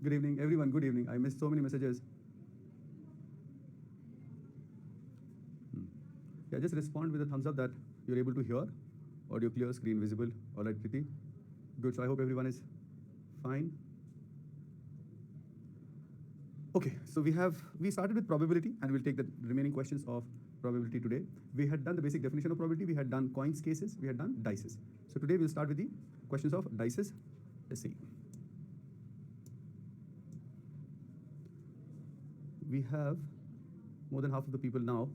Good evening, everyone. Good evening. I missed so many messages. Yeah, just respond with a thumbs up that you're able to hear. Audio clear, screen visible. All right, Kriti. Good. So I hope everyone is fine. Okay, so we started with probability, and we'll take the remaining questions of probability today. We had done the basic definition of probability. We had done coins cases. We had done dices. So today we'll start with the questions of dices. Let's see. We have more than half of the people now.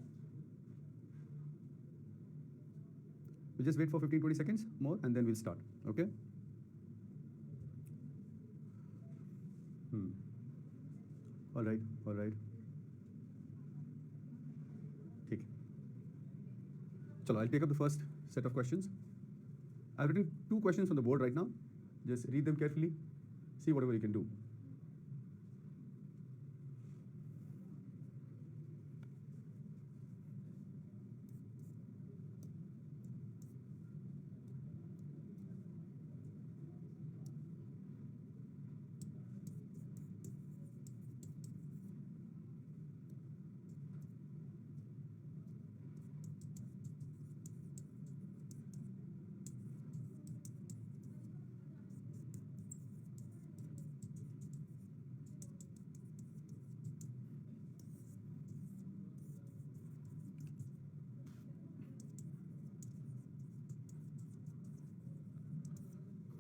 We'll just wait for 15-20 seconds more, and then we'll start. Okay. All right. All right. Okay. Chalo, I'll take up the first set of questions. I've written 2 questions on the board right now. Just read them carefully. See whatever you can do.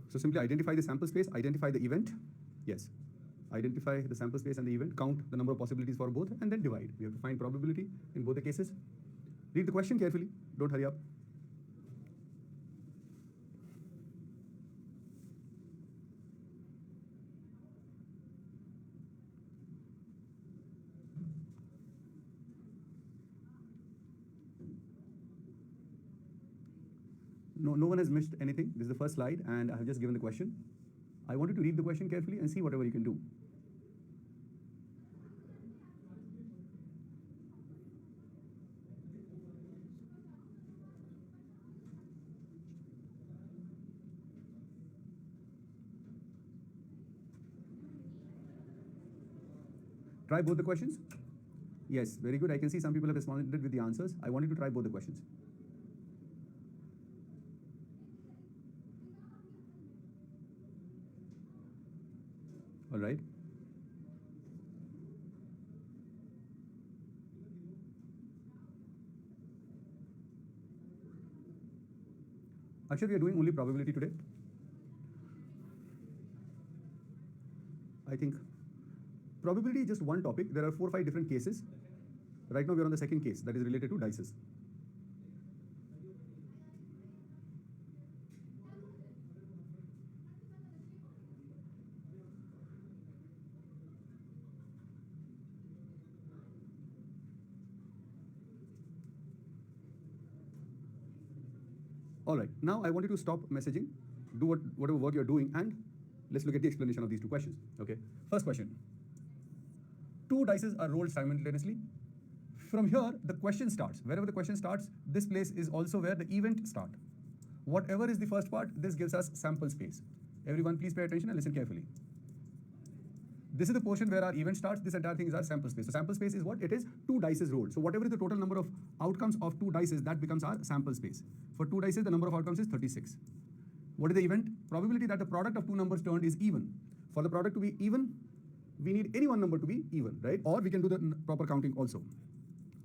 So simply identify the sample space, identify the event. Yes. Identify the sample space and the event, count the number of possibilities for both, and then divide. We have to find probability in both the cases. Read the question carefully. Don't hurry up. No one has missed anything. This is the first slide, and I have just given the question. I want you to read the question carefully and see whatever you can do. Try both the questions. Yes, very good. I can see some people have responded with the answers. I want you to try both the questions. All right. Actually, we are doing only probability today. I think probability is just one topic. There are 4 or 5 different cases. Right now, we are on the second case that is related to dices. All right, now I want you to stop messaging, do whatever work you're doing, and let's look at the explanation of these 2 questions. Okay, first question. 2 dices are rolled simultaneously. From here, the question starts. Wherever the question starts, this place is also where the event starts. Whatever is the first part, this gives us sample space. Everyone, please pay attention and listen carefully. This is the portion where our event starts. This entire thing is our sample space. So sample space is what? It is 2 dices rolled. So whatever is the total number of outcomes of 2 dices, that becomes our sample space. For 2 dices, the number of outcomes is 36. What is the event? Probability that the product of 2 numbers turned is even. For the product to be even, we need any one number to be even, right? Or we can do the proper counting also.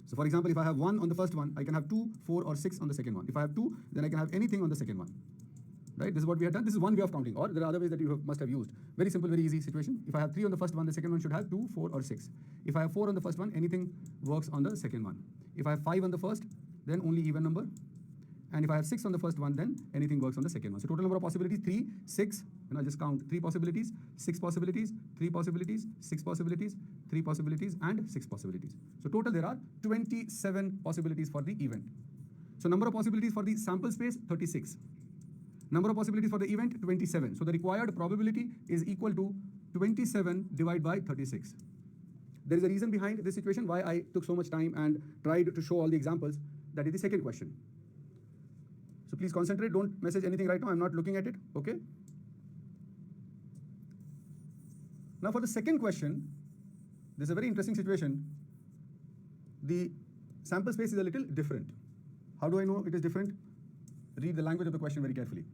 So for example, if I have 1 on the first one, I can have 2, 4, or 6 on the second one. If I have 2, then I can have anything on the second one. Right? This is what we have done. This is one way of counting, or there are other ways that you must have used. Very simple, very easy situation. If I have 3 on the first one, the second one should have 2, 4, or 6. If I have 4 on the first one, anything works on the second one. If I have 5 on the first, then only even number. And if I have 6 on the first one, then anything works on the second one. So total number of possibilities, 3, 6, and I'll just count 3 possibilities, 6 possibilities, 3 possibilities, 6 possibilities, 3 possibilities, and 6 possibilities. So total there are 27 possibilities for the event. So number of possibilities for the sample space, 36. Number of possibilities for the event, 27. So the required probability is equal to 27 divided by 36. There is a reason behind this situation why I took so much time and tried to show all the examples. That is the second question. So please concentrate. Don't message anything right now. I'm not looking at it. Okay? Now for the second question, this is a very interesting situation. The sample space is a little different. How do I know it is different? Read the language of the question very carefully.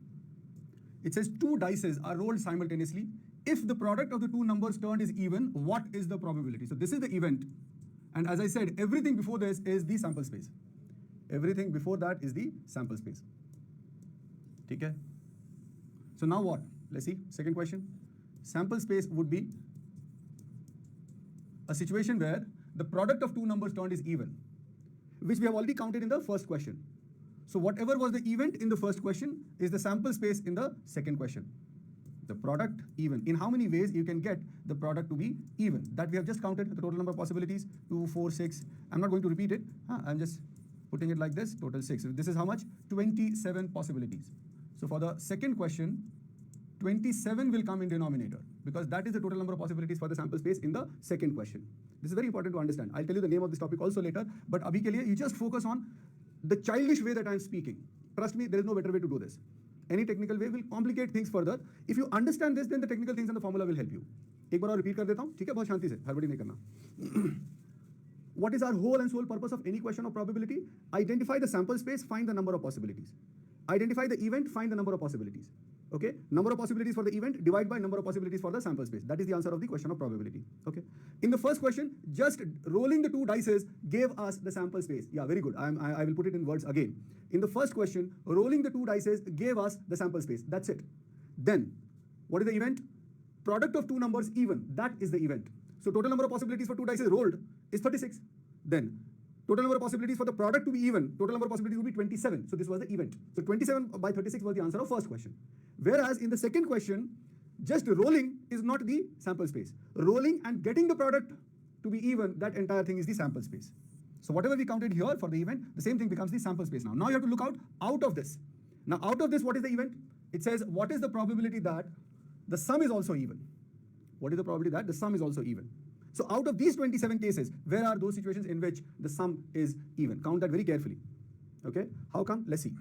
It says 2 dices are rolled simultaneously. If the product of the 2 numbers turned is even, what is the probability? So this is the event. And as I said, everything before this is the sample space. Everything before that is the sample space. Okay? So now what? Let's see. Second question. Sample space would be a situation where the product of 2 numbers turned is even, which we have already counted in the first question. So whatever was the event in the first question is the sample space in the second question. The product even. In how many ways you can get the product to be even? That we have just counted the total number of possibilities, 2, 4, 6. I'm not going to repeat it. I'm just putting it like this, total 6. This is how much? 27 possibilities. So for the second question, 27 will come in denominator because that is the total number of possibilities for the sample space in the second question. This is very important to understand. I'll tell you the name of this topic also later, but abhi ke liye, you just focus on the childish way that I'm speaking. Trust me, there is no better way to do this. Any technical way will complicate things further. If you understand this, then the technical things and the formula will help you. एक बार और repeat कर देता हूँ, ठीक है? बहुत शांति से, हड़बड़ी नहीं करना. What is our whole and sole purpose of any question of probability? Identify the sample space, find the number of possibilities. Identify the event, find the number of possibilities. Okay? Number of possibilities for the event, divide by number of possibilities for the sample space. That is the answer of the question of probability. Okay? In the first question, just rolling the 2 dices gave us the sample space. Yeah, very good. I will put it in words again. In the first question, rolling the 2 dices gave us the sample space. That's it. Then, what is the event? Product of 2 numbers even. That is the event. So total number of possibilities for 2 dices rolled is 36. Then, total number of possibilities for the product to be even, total number of possibilities would be 27. So this was the event. So 27 by 36 was the answer of first question. Whereas in the second question, just rolling is not the sample space. Rolling and getting the product to be even, that entire thing is the sample space. So whatever we counted here for the event, the same thing becomes the sample space now. Now you have to look out of this. Now out of this, what is the event? It says, what is the probability that the sum is also even? What is the probability that the sum is also even? So out of these 27 cases, where are those situations in which the sum is even? Count that very carefully. Okay? How come? Let's see.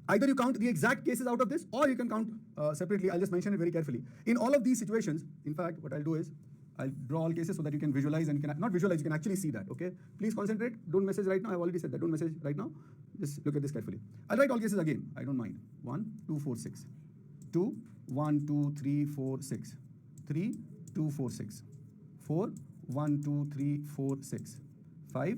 Either you count the exact cases out of this, or you can count separately. I'll just mention it very carefully. In all of these situations, in fact, what I'll do is, I'll draw all cases so that you can visualize and you can, not visualize, you can actually see that, okay? Please concentrate. Don't message right now. I've already said that. Don't message right now. Just look at this carefully. I'll write all cases again. I don't mind. 1, 2, 4, 6. 2, 1, 2, 3, 4, 6. 3, 2, 4, 6. 4, 1, 2, 3, 4, 6. 5,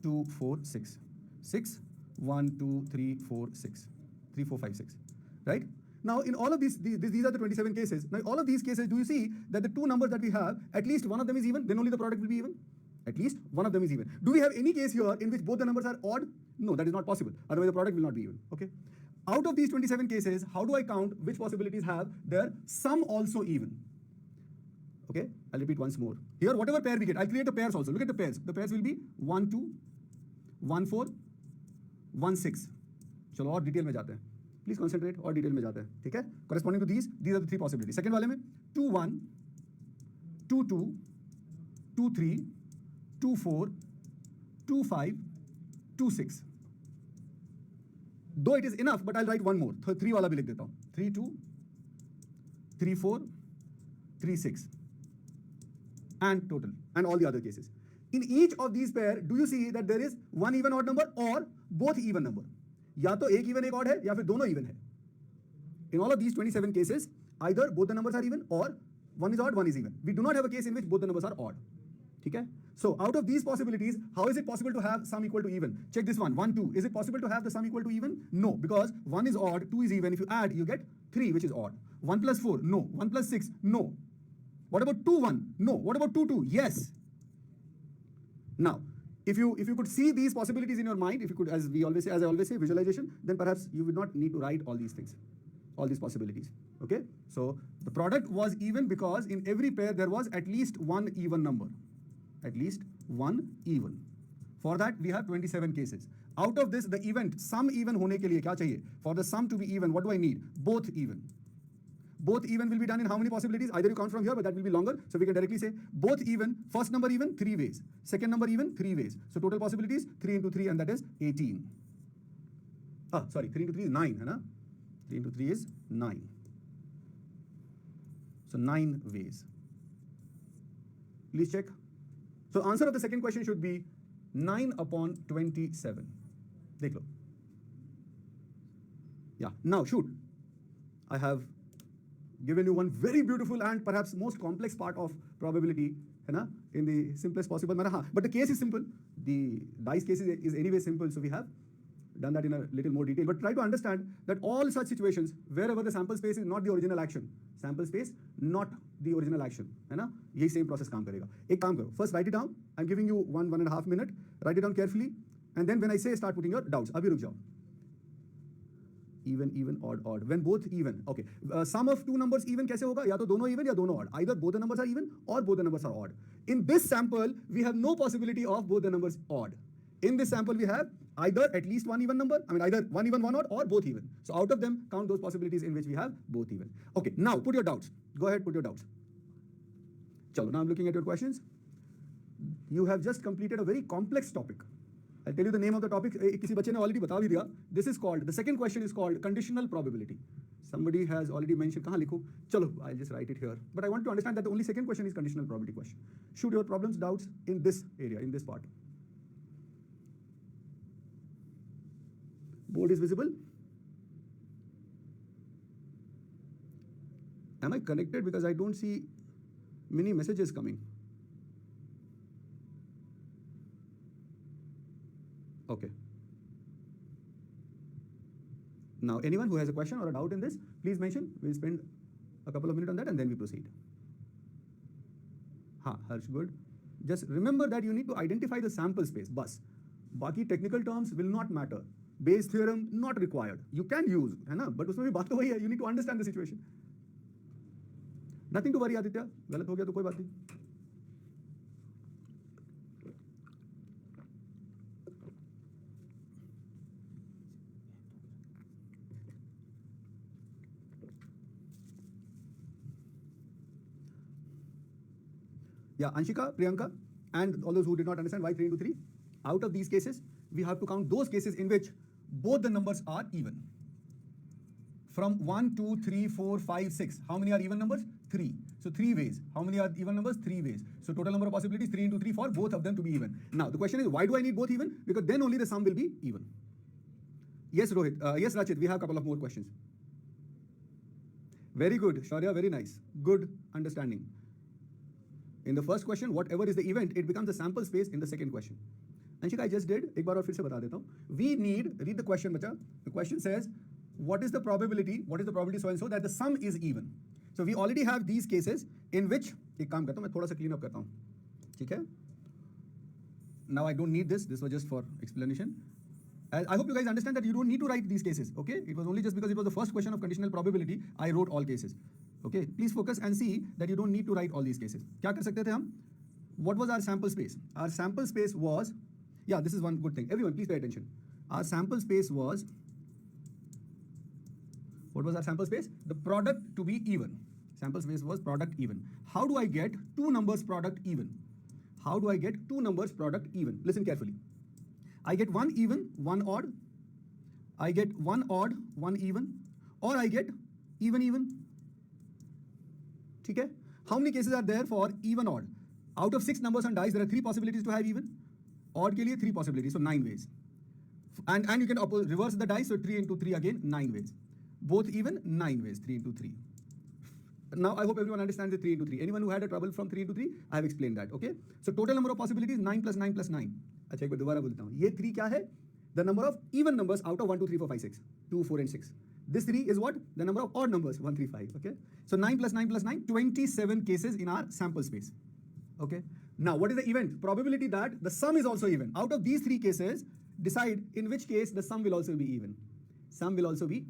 2, 4, 6. 6, 1, 2, 3, 4, 6. 3, 4, 5, 6. Right? Now, in all of these are the 27 cases. Now, all of these cases, do you see that the 2 numbers that we have, at least one of them is even, then only the product will be even? At least one of them is even. Do we have any case here in which both the numbers are odd? No, that is not possible. Otherwise, the product will not be even. Okay? Out of these 27 cases, how do I count which possibilities have their sum also even? Okay? I'll repeat once more. Here, whatever pair we get, I'll create the pairs also. Look at the pairs. The pairs will be 1, 2, 1, 4, 1, 6. चलो और detail में जाते हैं. Please concentrate और detail में जाते हैं. ठीक है? Corresponding to these are the 3 possibilities. Second वाले में 2, 1, 2, 2, 2, 3, 2, 4, 2, 5, 2, 6. Though it is enough, but I'll write one more. 3 वाला भी लिख देता हूँ. 3, 2, 3, 4, 3, 6. And total. And all the other cases. In each of these pair, do you see that there is one even odd number or both even number? या तो एक even एक odd है या फिर दोनों even है. In all of these 27 cases, either both the numbers are even or one is odd, one is even. We do not have a case in which both the numbers are odd. ठीक है? So out of these possibilities, how is it possible to have sum equal to even? Check this one, 1, 2. Is it possible to have the sum equal to even? No, because 1 is odd, 2 is even. If you add, you get 3, which is odd. 1 plus 4, no. 1 plus 6, no. What about 2, 1? No. What about 2, 2? Yes. Now, if you could see these possibilities in your mind, if you could, as I always say, visualization, then perhaps you would not need to write all these things, all these possibilities. Okay? So the product was even because in every pair there was at least one even number. At least one even. For that, we have 27 cases. Out of this, the event, sum even hone ke liye kya chahiye? For the sum to be even, what do I need? Both even. Both even will be done in how many possibilities? Either you count from here, but that will be longer. So we can directly say both even, first number even, 3 ways. Second number even, 3 ways. So total possibilities, 3 into 3, and that is 18. 3 into 3 is 9. Hai na? 3 into 3 is 9. So So 9 ways. Please check. So answer of the second question should be 9 upon 27. Dekh lo. Yeah, now shoot. I have given you one very beautiful and perhaps most complex part of probability, है ना, in the simplest possible manner. But the case is simple. The dice case is anyway simple, so we have done that in a little more detail. But try to understand that all such situations, wherever the sample space is not the original action, sample space not the original action, है ना, यही same process काम करेगा. एक काम करो. First write it down. I'm giving you 1.5 minutes. Write it down carefully, and then when I say start putting your doubts, अभी रुक जाओ. Even, odd. When both even, okay. Sum of two numbers even कैसे होगा? या तो दोनों even या दोनों odd. Either both the numbers are even or both the numbers are odd. In this sample, we have no possibility of both the numbers odd. In this sample, we have either at least one even number, either one even, one odd, or both even. So out of them, count those possibilities in which we have both even. Okay, now put your doubts. Go ahead, put your doubts. Chalo, now I'm looking at your questions. You have just completed a very complex topic. I'll tell you the name of the topic. किसी बच्चे ने already बता भी दिया. This is called, the second question is called conditional probability. Somebody has already mentioned, कहाँ लिखूँ? चलो, I'll just write it here. But I want to understand that the only second question is conditional probability question. Shoot your problems, doubts in this area, in this part. Board is visible. Am I connected? Because I don't see many messages coming. Okay. Now, anyone who has a question or a doubt in this, please mention. We'll spend a couple of minutes on that and then we proceed. Harsh, good. Just remember that you need to identify the sample space. Bas. Baki technical terms will not matter. Bayes theorem not required. You can use, है ना? But उसमें भी बात तो वही है. You need to understand the situation. Nothing to worry, Aditya. गलत हो गया तो कोई बात नहीं. Yeah, Anshika, Priyanka, and all those who did not understand why 3 into 3. Out of these cases, we have to count those cases in which both the numbers are even. From 1, 2, 3, 4, 5, 6. How many are even numbers? 3. So 3 ways. How many are even numbers? 3 ways. So total number of possibilities 3 into 3 for both of them to be even. Now the question is, why do I need both even? Because then only the sum will be even. Yes, Rohit. Yes, Rachit. We have a couple of more questions. Very good, Shaurya. Very nice. Good understanding. In the first question, whatever is the event, it becomes the sample space in the second question. Anshika, I just did. एक बार और फिर से बता देता हूँ. We need, read the question, बच्चा. The question says, what is the probability so and so that the sum is even? So we already have these cases in which, एक काम करता हूँ, मैं थोड़ा सा clean up करता हूँ. ठीक है? Now I don't need this. This was just for explanation. I hope you guys understand that you don't need to write these cases. Okay? It was only just because it was the first question of conditional probability, I wrote all cases. Okay, please focus and see that you don't need to write all these cases. क्या कर सकते थे हम? What was our sample space? Our sample space was, yeah, this is one good thing. Everyone, please pay attention. Our sample space was, what was our sample space? The product to be even. Sample space was product even. How do I get two numbers product even? How do I get two numbers product even? Listen carefully. I get one even, one odd. I get one odd, one even. Or I get even. ठीक है? How many cases are there for even odd? Out of 6 numbers on dice, there are 3 possibilities to have even. Odd के लिए 3 possibilities, so 9 ways. And you can reverse the dice, so 3 into 3 again, 9 ways. Both even, 9 ways, 3 into 3. Now I hope everyone understands the 3 into 3. Anyone who had a trouble from 3 into 3, I have explained that, okay? So total number of possibilities, 9 plus 9 plus 9. अच्छा एक बार दोबारा बोलता हूँ. ये 3 क्या है? The number of even numbers out of 1, 2, 3, 4, 5, 6. 2, 4 and 6. This 3 is what? The number of odd numbers, 1, 3, 5, okay? So 9 plus 9 plus 9, 27 cases in our sample space, okay? Now, what is the event? Probability that the sum is also even. Out of these 3 cases, decide in which case the sum will also be even. Sum will also be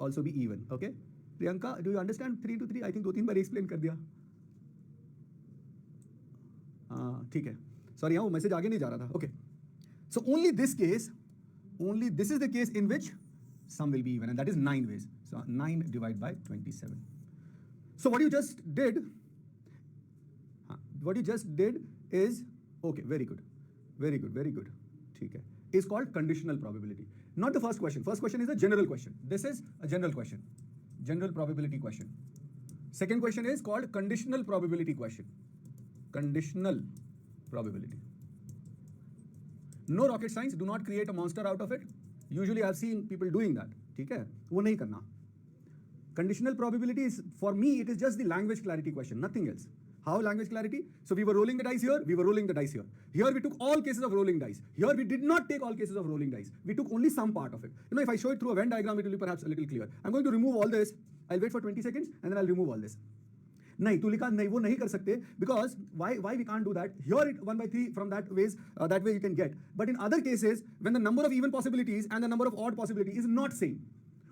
even, okay? Priyanka, do you understand 3 into 3? I think 2-3 bar explain कर दिया. ठीक है. Sorry, वो message आगे नहीं जा रहा था. Okay. So only this case, this is the case in which sum will be even, and that is 9 ways. So 9 divided by 27. So what you just did is, okay, very good. ठीक है. Is called conditional probability. Not the first question. First question is a general question. This is a general question. General probability question. Second question is called conditional probability question. Conditional probability. No rocket science, do not create a monster out of it. Usually I've seen people doing that. ठीक है, वो नहीं करना. Conditional probability is, for me, it is just the language clarity question, nothing else. How language clarity? So we were rolling the dice here, we were rolling the dice here. Here we took all cases of rolling dice. Here we did not take all cases of rolling dice. We took only some part of it. You know, if I show it through a Venn diagram, it will be perhaps a little clearer. I'm going to remove all this. I'll wait for 20 seconds and then I'll remove all this. नहीं, तू लिखा नहीं, वो नहीं कर सकते, because why we can't do that? Here it 1 by 3 from that way you can get. But in other cases, when the number of even possibilities and the number of odd possibility is not same,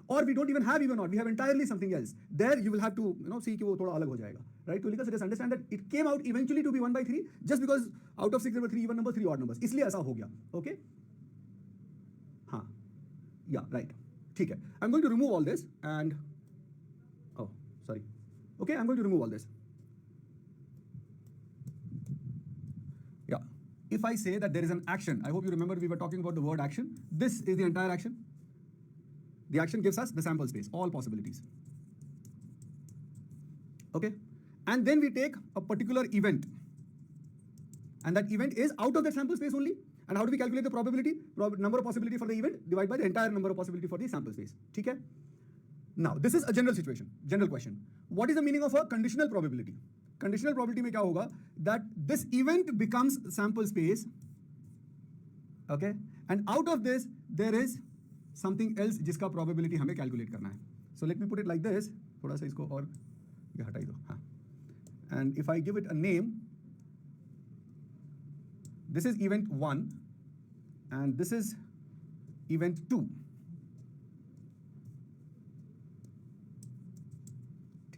or we don't even have even odd, we have entirely something else, there you will have to see कि वो थोड़ा अलग हो जाएगा, right? तो just understand that it came out eventually to be 1 by 3 just because out of 6 there were 3 even numbers, 3 odd numbers, इसलिए ऐसा हो गया, okay? हाँ, yeah, right, ठीक है. I'm going to remove all this and oh, sorry. Okay, I'm going to remove all this. Yeah, if I say that there is an action, I hope you remember we were talking about the word action. This is the entire action. The action gives us the sample space, all possibilities. Okay, and then we take a particular event, and that event is out of that sample space only. And how do we calculate the probability? Number of possibility for the event divided by the entire number of possibility for the sample space. ठीक है? Now, this is a general situation, general question. What is the meaning of a conditional probability? Conditional probability में क्या होगा? That this event becomes sample space, okay? And out of this, there is something else जिसका probability हमें calculate करना है. So let me put it like this. थोड़ा सा इसको और ये हटाई दो. हाँ. And if I give it a name, this is event 1, and this is event 2.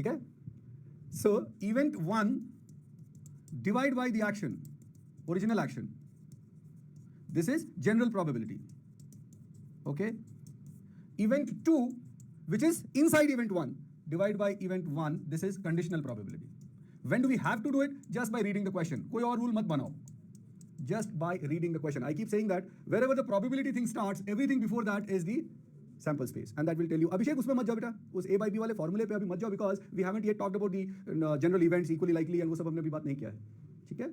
Okay? So event 1 divided by the action, original action. This is general probability. Okay? Event 2, which is inside event 1, divided by event 1, this is conditional probability. When do we have to do it? Just by reading the question. कोई और rule मत बनाओ. Just by reading the question. I keep saying that wherever the probability thing starts, everything before that is the sample space, and that will tell you. Abhishek, उसमें मत जाओ बेटा, उस A by B वाले formula पे अभी मत जाओ, because we haven't yet talked about the general events, equally likely, and वो सब हमने अभी बात नहीं किया है, ठीक है?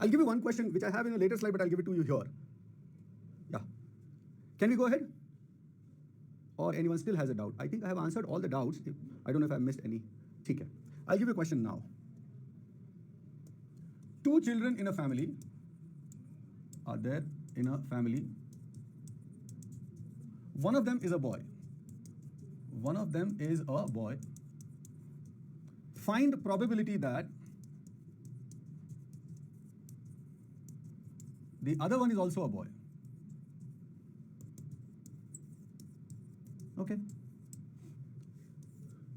I'll give you one question which I have in a later slide, but I'll give it to you here. Yeah, can we go ahead? Or anyone still has a doubt? I think I have answered all the doubts. I don't know if I missed any. ठीक है. I'll give you a question now. 2 children in a family are there in a family. One of them is a boy. One of them is a boy. Find probability that the other one is also a boy. Okay.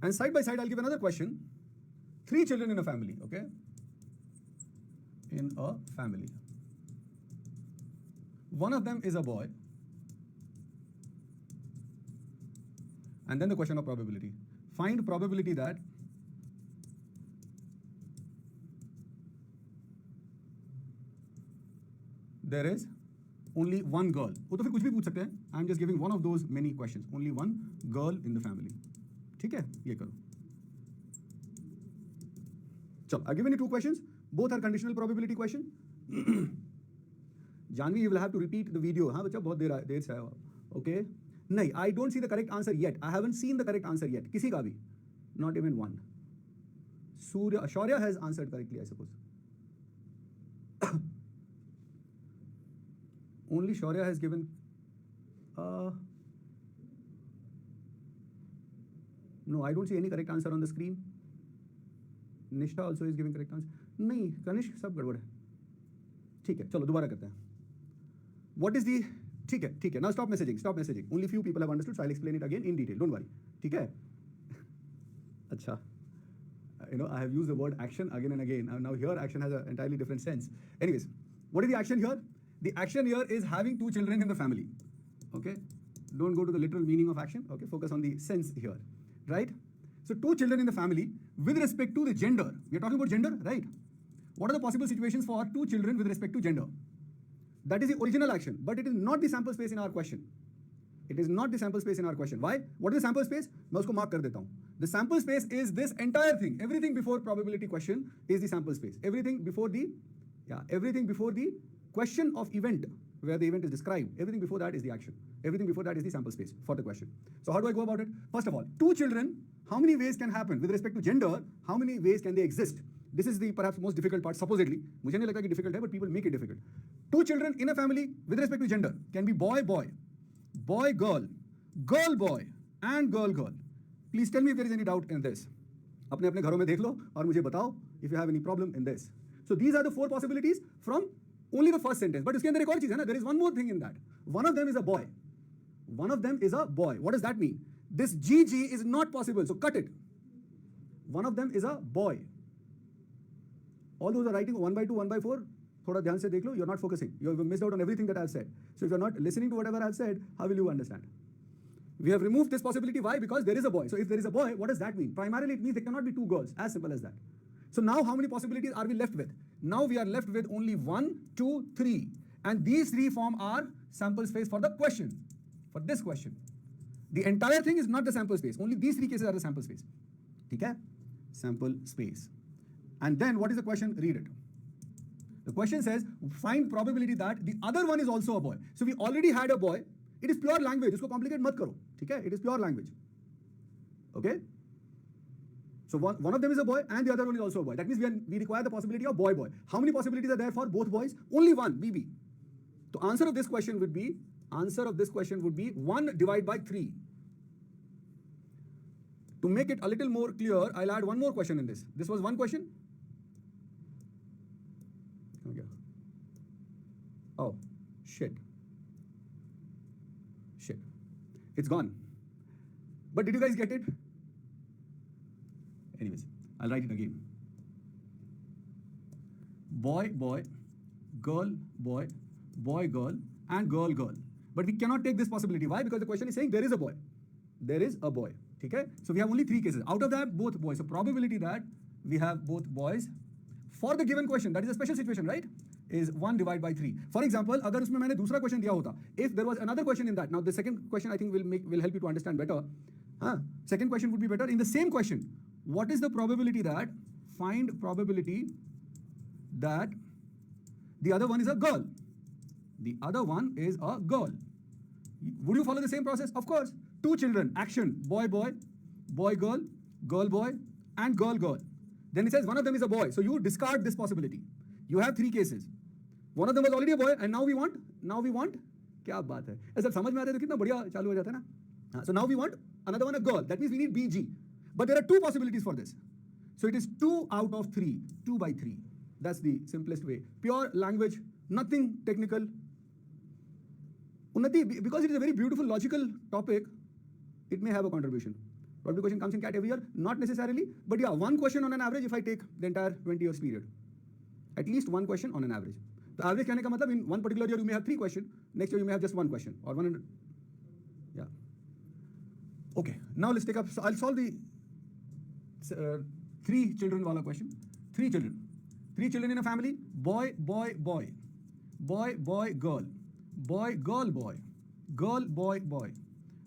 And side by side, I'll give another question. 3 children in a family, okay? In a family. One of them is a boy. And then the question of probability. Find probability that there is only one girl. वो तो फिर कुछ भी पूछ सकते हैं. I'm just giving one of those many questions. Only one girl in the family. ठीक है? ये करो. चलो, I've given you 2 questions. Both are conditional probability question. Janvi, you will have to repeat the video. हाँ बच्चा, बहुत देर से आया. Okay? नहीं, I don't see the correct answer yet. I haven't seen the correct answer yet. किसी का भी. Not even one. Shaurya has answered correctly, I suppose. Only Shaurya has given. No, I don't see any correct answer on the screen. Nishtha also is giving correct answer. नहीं, कनिष्क सब गड़बड़ है. ठीक है, चलो दोबारा करते हैं. What is the? ठीक है. Now stop messaging. Only few people have understood, so I'll explain it again in detail. Don't worry. ठीक है? अच्छा. You know, I have used the word action again and again. Now here action has an entirely different sense. Anyways, what is the action here? The action here is having 2 children in the family. Okay? Don't go to the literal meaning of action. Okay? Focus on the sense here. Right? So 2 children in the family with respect to the gender. We are talking about gender, right? What are the possible situations for 2 children with respect to gender? That is the original action, but it is not the sample space in our question. It is not the sample space in our question. Why? What is the sample space? मैं उसको mark कर देता हूँ. The sample space is this entire thing. Everything before probability question is the sample space. Everything before the question of event, where the event is described, everything before that is the action. Everything before that is the sample space for the question. So how do I go about it? First of all, two children, how many ways can happen? With respect to gender, how many ways can they exist? This is the perhaps most difficult part, supposedly. मुझे नहीं लगता कि difficult है, but people make it difficult. Two children in a family with respect to gender can be boy, boy, boy, girl, girl, boy, and girl, girl. Please tell me if there is any doubt in this. अपने अपने घरों में देख लो और मुझे बताओ if you have any problem in this. So these are the four possibilities from only the first sentence. But उसके अंदर एक और चीज है ना, there is one more thing in that. One of them is a boy. One of them is a boy. What does that mean? This GG is not possible, so cut it. One of them is a boy. All those are writing 1 by 2, 1 by 4. थोड़ा ध्यान से देख लो. You're not focusing. You've missed out on everything that I've said. So if you're not listening to whatever I've said, how will you understand? We have removed this possibility. Why? Because there is a boy. So if there is a boy, what does that mean? Primarily, it means there cannot be two girls. As simple as that. So now how many possibilities are we left with? Now we are left with only 1, 2, 3. And these three form our sample space for the question. For this question. The entire thing is not the sample space. Only these three cases are the sample space. Okay? Sample space. And then what is the question? Read it. The question says, find probability that the other one is also a boy. So we already had a boy. It is pure language. इसको complicate मत करो. ठीक है? It is pure language. Okay? So one of them is a boy and the other one is also a boy. That means we require the possibility of boy, boy. How many possibilities are there for both boys? Only one, BB. The answer of this question would be 1 divided by 3. To make it a little more clear, I'll add one more question in this. This was one question. Okay. Oh, shit. It's gone. But did you guys get it? Anyways, I'll write it again. Boy, boy, girl, boy, boy, girl, and girl, girl. But we cannot take this possibility. Why? Because the question is saying there is a boy. There is a boy. Okay? So we have only 3 cases. Out of that, both boys. So probability that we have both boys for the given question, that is a special situation, right? Is 1 divided by 3. For example, अगर उसमें मैंने दूसरा question दिया होता, if there was another question in that, now the second question I think will help you to understand better. Second question would be better. In the same question, what is the probability that, find probability that the other one is a girl? The other one is a girl. Would you follow the same process? Of course. 2 children, action, boy, boy, boy, girl, girl, boy, and girl, girl. Then it says one of them is a boy. So you discard this possibility. You have 3 cases. One of them was already a boy, and now we want, क्या बात है? ऐसा समझ में आता है तो कितना बढ़िया चालू हो जाता है ना? So now we want another one a girl. That means we need BG. But there are 2 possibilities for this. So it is 2 out of 3, 2 by 3. That's the simplest way. Pure language, nothing technical. Unnati, because it is a very beautiful logical topic, it may have a contribution. Probability question comes in CAT every year, not necessarily, but yeah, 1 question on an average if I take the entire 20 years period. At least 1 question on an average. The average कहने का मतलब in one particular year you may have 3 questions, next year you may have just 1 question or 100. Yeah. Okay, now let's take up, so I'll solve the 3 children wala question. 3 children. 3 children in a family, boy, boy, boy, boy, boy, girl, boy, girl, boy, girl, boy, boy,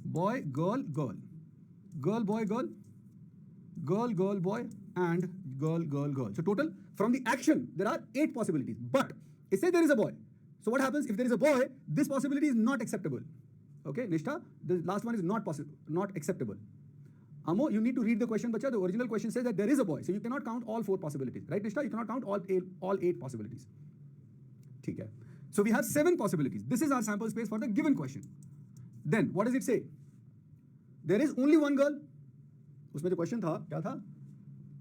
boy, girl, girl, girl, boy, girl, girl, girl, boy, and girl, girl, girl. So total, from the action, there are 8 possibilities. But it says there is a boy. So what happens if there is a boy? This possibility is not acceptable. Okay, Nishtha, the last one is not possible, not acceptable. Amo, you need to read the question, bacha. The original question says that there is a boy. So you cannot count all 4 possibilities. Right, Nishtha? You cannot count all 8 possibilities. Okay. So we have 7 possibilities. This is our sample space for the given question. Then, what does it say? There is only 1 girl. उसमें जो question था, क्या था?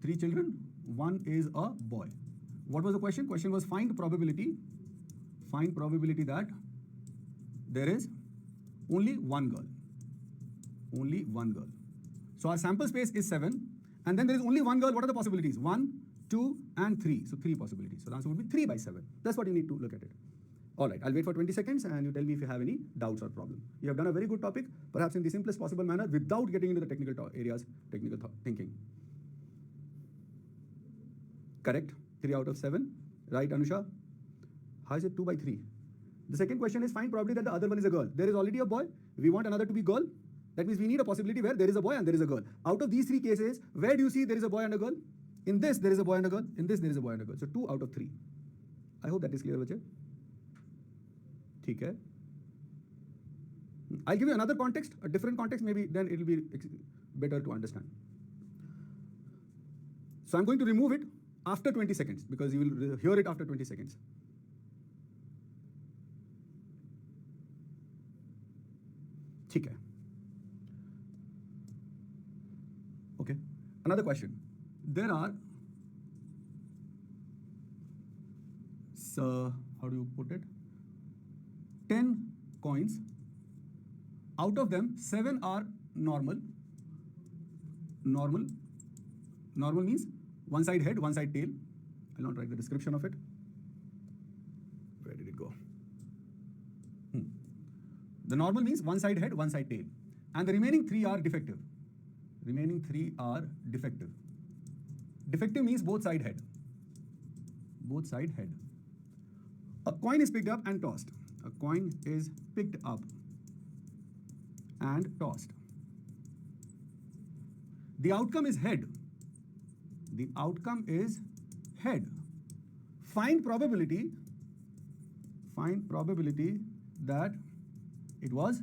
3 children, 1 is a boy. What was the question? Question was find probability that there is only 1 girl. Only 1 girl. So our sample space is 7, and then there is only 1 girl. What are the possibilities? 1, 2, and 3. So 3 possibilities. So the answer would be 3 by 7. That's what you need to look at it. All right, I'll wait for 20 seconds and you tell me if you have any doubts or problem. You have done a very good topic, perhaps in the simplest possible manner without getting into the technical areas, technical thinking. Correct? 3 out of 7. Right, Anusha? How is it 2 by 3? The second question is find probability that the other one is a girl. There is already a boy. We want another to be girl. That means we need a possibility where there is a boy and there is a girl. Out of these three cases, where do you see there is a boy and a girl? In this, there is a boy and a girl. In this, there is a boy and a girl. So 2 out of 3. I hope that is clear, Vijay. Okay. I'll give you another context, a different context, maybe then it will be better to understand. So I'm going to remove it after 20 seconds because you will hear it after 20 seconds. Okay. Okay. Another question. There are, so how do you put it? 10 coins. Out of them, 7 are normal. Normal means one side head, one side tail. I'll not write the description of it. Where did it go? The normal means one side head, one side tail. And the remaining 3 are defective. Remaining 3 are defective. Defective means both side head. Both side head. A coin is picked up and tossed. A coin is picked up and tossed. The outcome is head. The outcome is head. Find probability that it was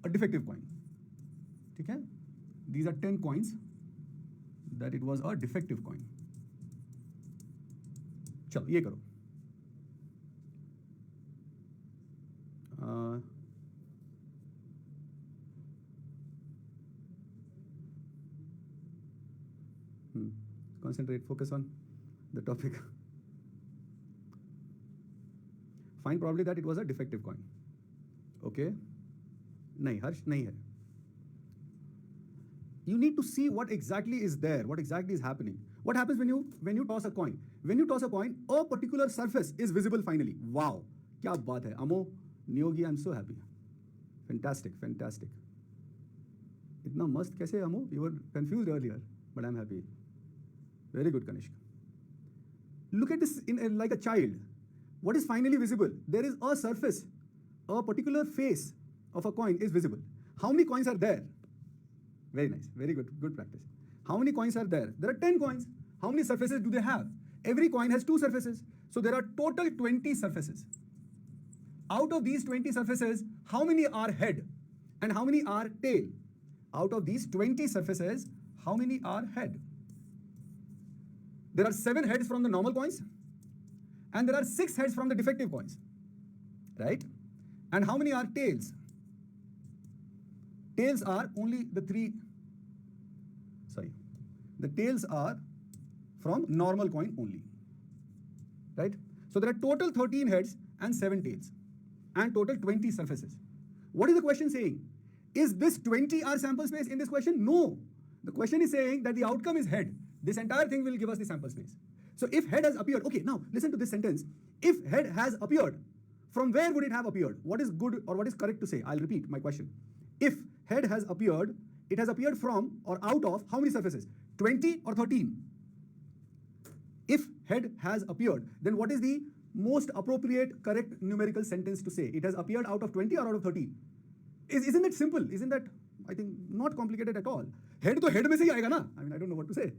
a defective coin. Okay? These are 10 coins that it was a defective coin. चलो ये करो. Concentrate, focus on the topic. Find probability that it was a defective coin. Okay? नहीं, हर्ष नहीं है. You need to see what exactly is there, what exactly is happening. What happens when you toss a coin? When you toss a coin, a particular surface is visible finally. Wow, क्या बात है. Amo, Niyogi, I'm so happy. Fantastic, fantastic. इतना मस्त कैसे Amo? You were confused earlier, but I'm happy. Very good, Kanishka. Look at this like a child. What is finally visible? There is a surface, a particular face of a coin is visible. How many coins are there? Very nice, very good, good practice. How many coins are there? There are 10 coins. How many surfaces do they have? Every coin has 2 surfaces. So there are total 20 surfaces. Out of these 20 surfaces, how many are head and how many are tail? Out of these 20 surfaces, how many are head? There are 7 heads from the normal coins and there are 6 heads from the defective coins, right? And how many are tails? Tails are only the 3, the tails are from normal coin only, right? So there are total 13 heads and 7 tails and total 20 surfaces. What is the question saying? Is this 20 our sample space in this question? No. The question is saying that the outcome is head. This entire thing will give us the sample space. So if head has appeared, okay, now listen to this sentence. If head has appeared, from where would it have appeared? What is good or what is correct to say? I'll repeat my question. If head has appeared, it has appeared from or out of how many surfaces? 20 or 13? If head has appeared, then what is the most appropriate, correct numerical sentence to say? It has appeared out of 20 or out of 13? Isn't that simple? Isn't that, I think, not complicated at all? Head to head mein se hi aayega na? I mean, I don't know what to say.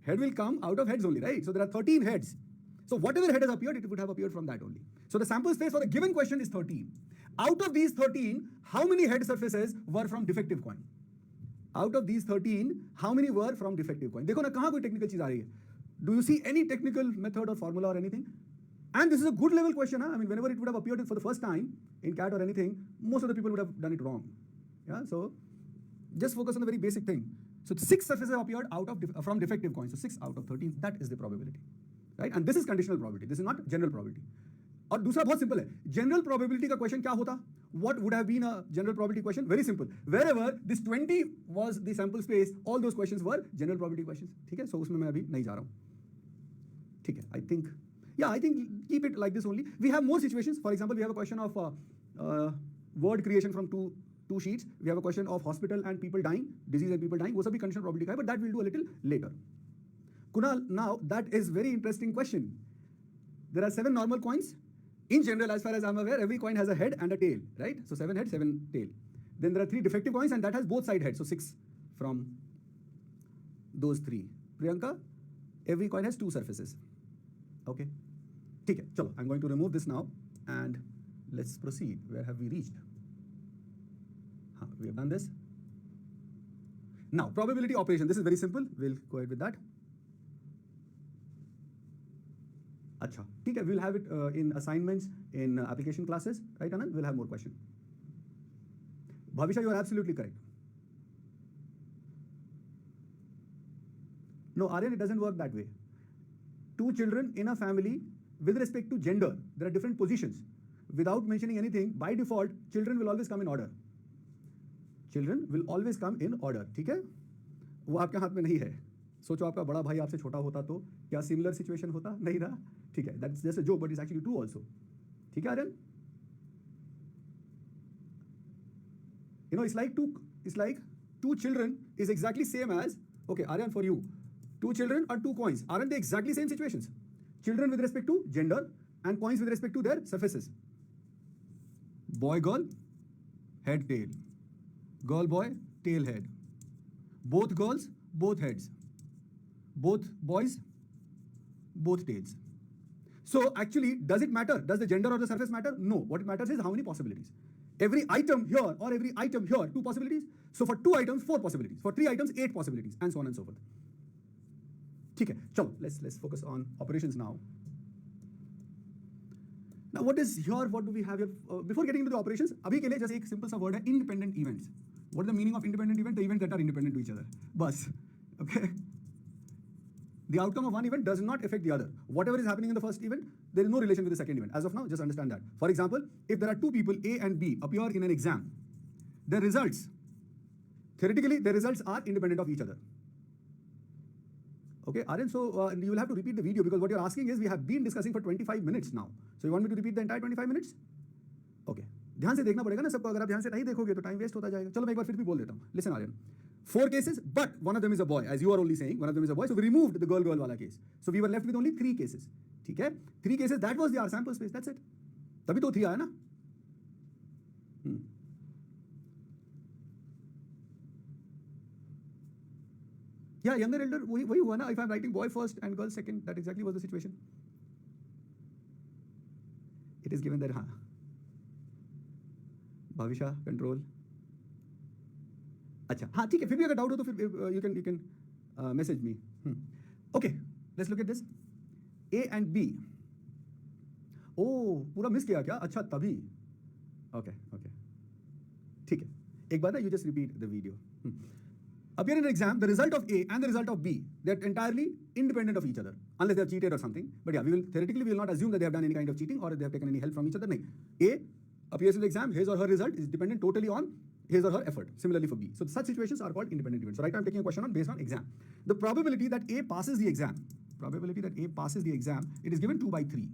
Head will come out of heads only, right? So there are 13 heads. So whatever head has appeared, it would have appeared from that only. So the sample space for the given question is 13. Out of these 13, how many head surfaces were from defective coin? Out of these 13, how many were from defective coin? देखो ना कहाँ कोई technical चीज आ रही है? Do you see any technical method or formula or anything? And this is a good level question. Huh? I mean, whenever it would have appeared for the first time in CAT or anything, most of the people would have done it wrong. Yeah, so just focus on the very basic thing. So 6 surfaces appeared out of from defective coins. So 6 out of 13, that is the probability, right? And this is conditional probability. This is not general probability. और दूसरा बहुत simple है. General probability का question क्या होता? What would have been a general probability question? Very simple. Wherever this 20 was the sample space, all those questions were general probability questions. ठीक है? So उसमें मैं अभी नहीं जा रहा हूँ. ठीक है? I think, yeah, I think keep it like this only. We have more situations. For example, we have a question of word creation from two sheets. We have a question of hospital and people dying, disease and people dying. वो सभी conditional probability का है, but that we'll do a little later. Kunal, now that is very interesting question. There are 7 normal coins. In general, as far as I'm aware, every coin has a head and a tail, right? So 7 head, 7 tail. Then there are 3 defective coins, and that has both side heads. So 6 from those 3. Priyanka, every coin has 2 surfaces. Okay. Okay, chalo, I'm going to remove this now, and let's proceed. Where have we reached? We have done this. Now, probability operation. This is very simple. We'll go ahead with that. Acha. Okay, we'll have it in assignments, in application classes, right, Anand? We'll have more questions. Bhavisha, you are absolutely correct. No, Aryan, it doesn't work that way. 2 children in a family, with respect to gender, there are different positions. Without mentioning anything, by default, children will always come in order. Children will always come in order, ठीक है? वो आपके हाथ में नहीं है. सोचो आपका बड़ा भाई आपसे छोटा होता तो क्या सिमिलर सिचुएशन होता? नहीं ना? ठीक है, that's just a joke, but it's actually true also. ठीक है, Aryan? You know, it's like two children is exactly same as, okay, Aryan, for you, 2 children and 2 coins. Aren't they exactly same situations? Children with respect to gender and coins with respect to their surfaces. Boy, girl, head, tail. Girl, boy, tail, head. Both girls, both heads. Both boys, both tails. So actually, does it matter? Does the gender or the surface matter? No. What it matters is how many possibilities. Every item here or every item here, 2 possibilities. So for 2 items, 4 possibilities. For 3 items, 8 possibilities, and so on and so forth. Okay, chalo, let's focus on operations now. Now, what is here? What do we have here? Before getting into the operations, abhi ke liye just एक simple सा word है independent events. What is the meaning of independent event? The events that are independent to each other. Bas, okay. The outcome of one event does not affect the other. Whatever is happening in the first event, there is no relation with the second event. As of now, just understand that. For example, if there are 2 people, A and B, appear in an exam, their results, theoretically, their results are independent of each other. Okay, Aryan, so you will have to repeat the video because what you're asking is we have been discussing for 25 minutes now. So you want me to repeat the entire 25 minutes? Okay. ध्यान से देखना पड़ेगा ना सबको. अगर आप ध्यान से नहीं देखोगे तो टाइम वेस्ट होता जाएगा. चलो मैं एक बार फिर भी बोल देता हूँ. Listen, Aryan. 4 cases, but one of them is a boy, as you are only saying, one of them is a boy. So we removed the girl wala case. So we were left with only 3 cases. ठीक है? 3 cases, that was our sample space. That's it. तभी तो 3 आया ना? Yeah, younger elder, वही हुआ ना. If I'm writing boy first and girl second, that exactly was the situation. It is given that, हाँ. Bhavisha, control. अच्छा, हाँ ठीक है. फिर भी अगर डाउट हो तो फिर you can message me. Okay, let's look at this. A and B. Oh, पूरा मिस किया क्या? अच्छा तभी. Okay. ठीक है. एक बार ना you just repeat the video. Appear in an exam, the result of A and the result of B, they're entirely independent of each other, unless they have cheated or something. But yeah, theoretically, we will not assume that they have done any kind of cheating or they have taken any help from each other. No. A appears in the exam, his or her result is dependent totally on his or her effort. Similarly for B. So such situations are called independent events. So right now I'm taking a question based on exam. The probability that A passes the exam, it is given 2 by 3.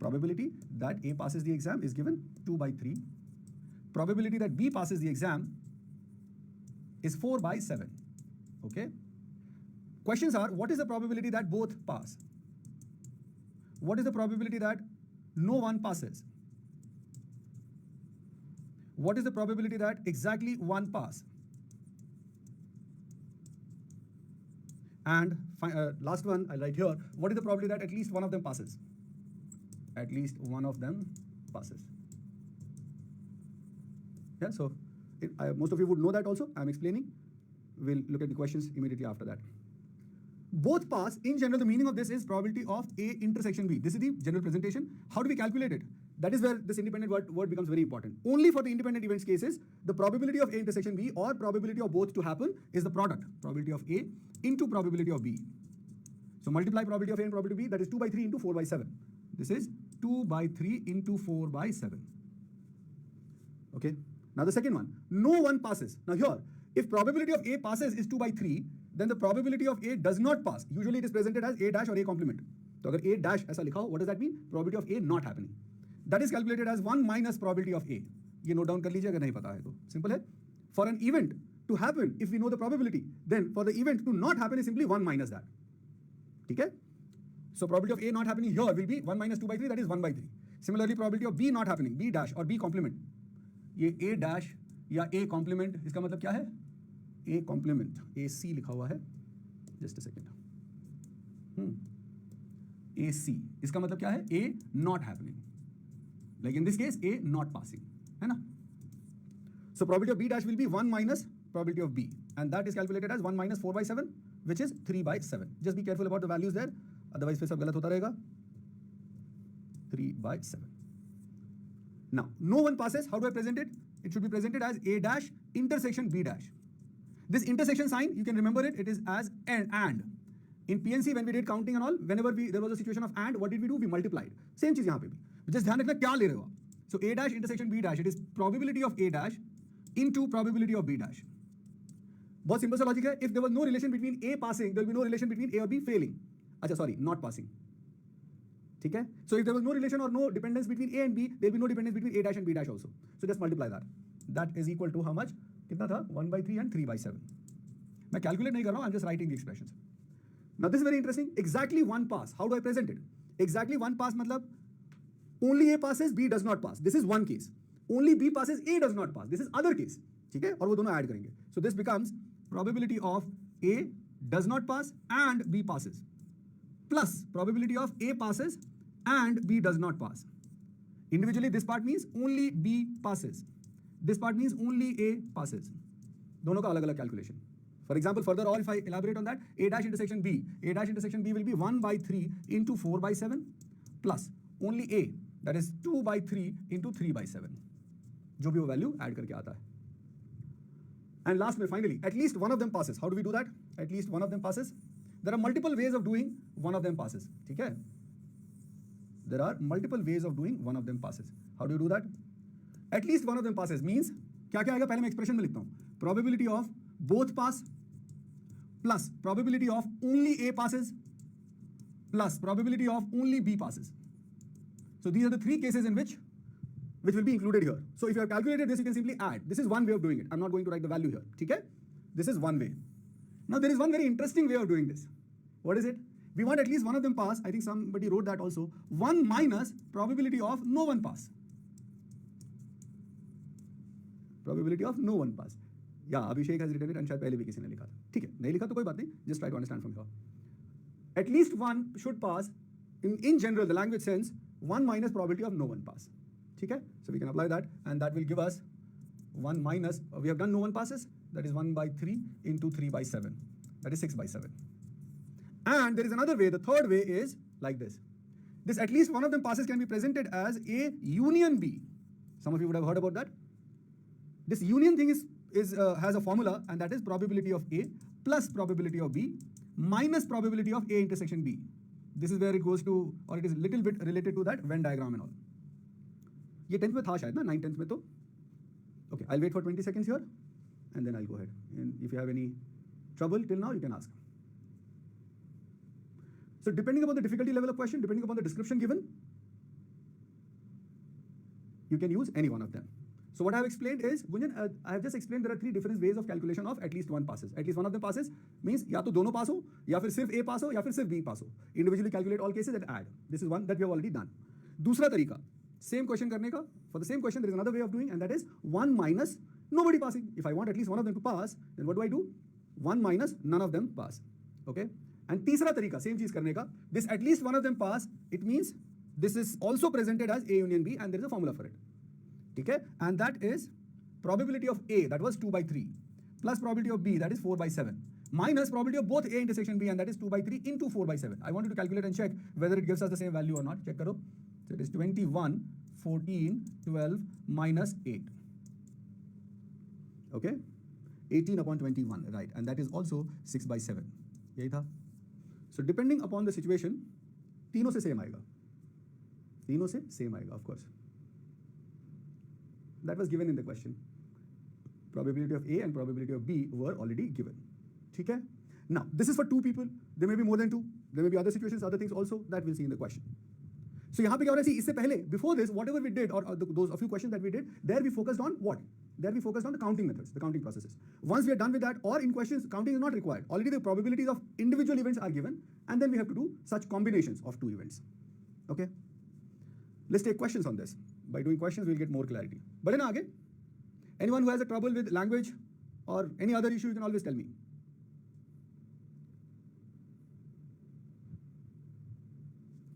Probability that A passes the exam is given 2 by 3. Probability that B passes the exam is 4 by 7. Okay. Questions are, what is the probability that both pass? What is the probability that no one passes? What is the probability that exactly one pass? And last one, I'll write here, what is the probability that at least one of them passes? At least one of them passes. Yeah, so most of you would know that also. I'm explaining. We'll look at the questions immediately after that. Both pass, in general, the meaning of this is probability of A intersection B. This is the general presentation. How do we calculate it? That is where this independent word becomes very important. Only for the independent events cases, the probability of A intersection B or probability of both to happen is the product. Probability of A into probability of B. So multiply probability of A and probability of B, that is 2 by 3 into 4 by 7. This is 2 by 3 into 4 by 7. Okay. Now the second one, no one passes. Now here, if probability of A passes is 2 by 3, then the probability of A does not pass. Usually it is presented as A dash or A complement. So अगर A dash ऐसा लिखा हो, what does that mean? Probability of A not happening. That is calculated as 1 minus probability of A. ये note down कर लीजिए अगर नहीं पता है तो. Simple है. For an event to happen, if we know the probability, then for the event to not happen is simply 1 minus that. ठीक है? So probability of A not happening here will be 1 minus 2 by 3, that is 1 by 3. Similarly, probability of B not happening, B dash or B complement. ये A dash या A complement इसका मतलब क्या है? A complement, AC लिखा हुआ है. Just a second. AC इसका मतलब क्या है? A not happening. Like in this case, A not passing. है ना? So probability of B dash will be 1 minus probability of B, and that is calculated as 1 minus 4 by 7, which is 3 by 7. Just be careful about the values there, otherwise फिर सब गलत होता रहेगा. 3 by 7. Now, no one passes. How do I present it? It should be presented as A dash intersection B dash. This intersection sign, you can remember it. It is as and. In PNC, when we did counting and all, whenever there was a situation of and, what did we do? We multiplied. Same चीज यहाँ पे भी. Just ध्यान रखना क्या ले रहे हो आप. So A dash intersection B dash. It is probability of A dash into probability of B dash. बहुत simple सा logic है. If there was no relation between A passing, there will be no relation between A or B failing. अच्छा, sorry, not passing. ठीक है? So if there was no relation or no dependence between A and B, there will be no dependence between A dash and B dash also. So just multiply that. That is equal to how much? कितना था? 1 by 3 and 3 by 7. मैं calculate नहीं कर रहा हूँ. I'm just writing the expressions. Now this is very interesting. Exactly one pass. How do I present it? Exactly one pass मतलब only A passes, B does not pass. This is one case. Only B passes, A does not pass. This is other case. ठीक है? और वो दोनों add करेंगे. So this becomes probability of A does not pass and B passes, plus probability of A passes and B does not pass. Individually, this part means only B passes. This part means only A passes. दोनों का अलग-अलग calculation. For example, further on, if I elaborate on that, A dash intersection B. A dash intersection B will be 1 by 3 into 4 by 7 plus only A, that is 2 by 3 into 3 by 7. जो भी वो value add करके आता है. And last में finally, at least one of them passes. How do we do that? At least one of them passes. There are multiple ways of doing one of them passes. ठीक है? There are multiple ways of doing one of them passes. How do you do that? At least one of them passes means क्या क्या आएगा? पहले मैं expression में लिखता हूँ. Probability of both pass plus probability of only A passes plus probability of only B passes. So these are the three cases in which will be included here. So if you have calculated this, you can simply add. This is one way of doing it. I'm not going to write the value here. Okay? This is one way. Now there is one very interesting way of doing this. What is it? We want at least one of them pass. I think somebody wrote that also. 1 minus probability of no one pass. Probability of no one pass. Yeah, Abhishek has written it and शायद पहले भी किसी ने लिखा था. ठीक है, नहीं लिखा तो कोई बात नहीं. Just try to understand from here. At least one should pass. In general, the language sense, 1 minus probability of no one pass. ठीक है? So we can apply that, and that will give us 1 minus. We have done no one passes. That is 1 by 3 into 3 by 7. That is 6 by 7. And there is another way. The third way is like this. This at least one of them passes can be presented as A union B. Some of you would have heard about that. This union thing has a formula, and that is probability of A plus probability of B minus probability of A intersection B. This is where it goes to, or it is a little bit related to that Venn diagram and all. ये 10th में था शायद ना, 9th 10th में तो. Okay, I'll wait for 20 seconds here, and then I'll go ahead. And if you have any trouble till now, you can ask. So depending upon the difficulty level of question, depending upon the description given, you can use any one of them. So what I have explained is, Gunjan, I have just explained there are three different ways of calculation of at least one passes. At least one of them passes means या तो दोनों pass हो, या फिर सिर्फ A pass हो, या फिर सिर्फ B pass हो. Individually calculate all cases and add. This is one that we have already done. दूसरा तरीका, same question करने का. For the same question, there is another way of doing, and that is 1 minus nobody passing. If I want at least one of them to pass, then what do? 1 minus none of them pass. Okay? And तीसरा तरीका, same चीज करने का. This at least one of them pass, it means this is also presented as A union B, and there is a formula for it. Okay? And that is probability of A, that was 2 by 3, plus probability of B, that is 4 by 7, minus probability of both A intersection B, and that is 2 by 3 into 4 by 7. I want you to calculate and check whether it gives us the same value or not. Check karo. So it is 21, 14, 12, minus 8. Okay? 18 upon 21, right? And that is also 6 by 7. यही था. So depending upon the situation, तीनों से same आएगा. तीनों से same आएगा, of course. That was given in the question. Probability of A and probability of B were already given. ठीक है? Now, this is for two people. There may be more than two. There may be other situations, other things also that we'll see in the question. So यहाँ पे क्या हो रहा है? इससे पहले, before this, whatever we did, or those a few questions that we did, there we focused on what? There we focused on the counting methods, the counting processes. Once we are done with that, or in questions, counting is not required. Already the probabilities of individual events are given, and then we have to do such combinations of two events. Okay? Let's take questions on this. By doing questions, we'll get more clarity. But then again, anyone who has a trouble with language or any other issue, you can always tell me.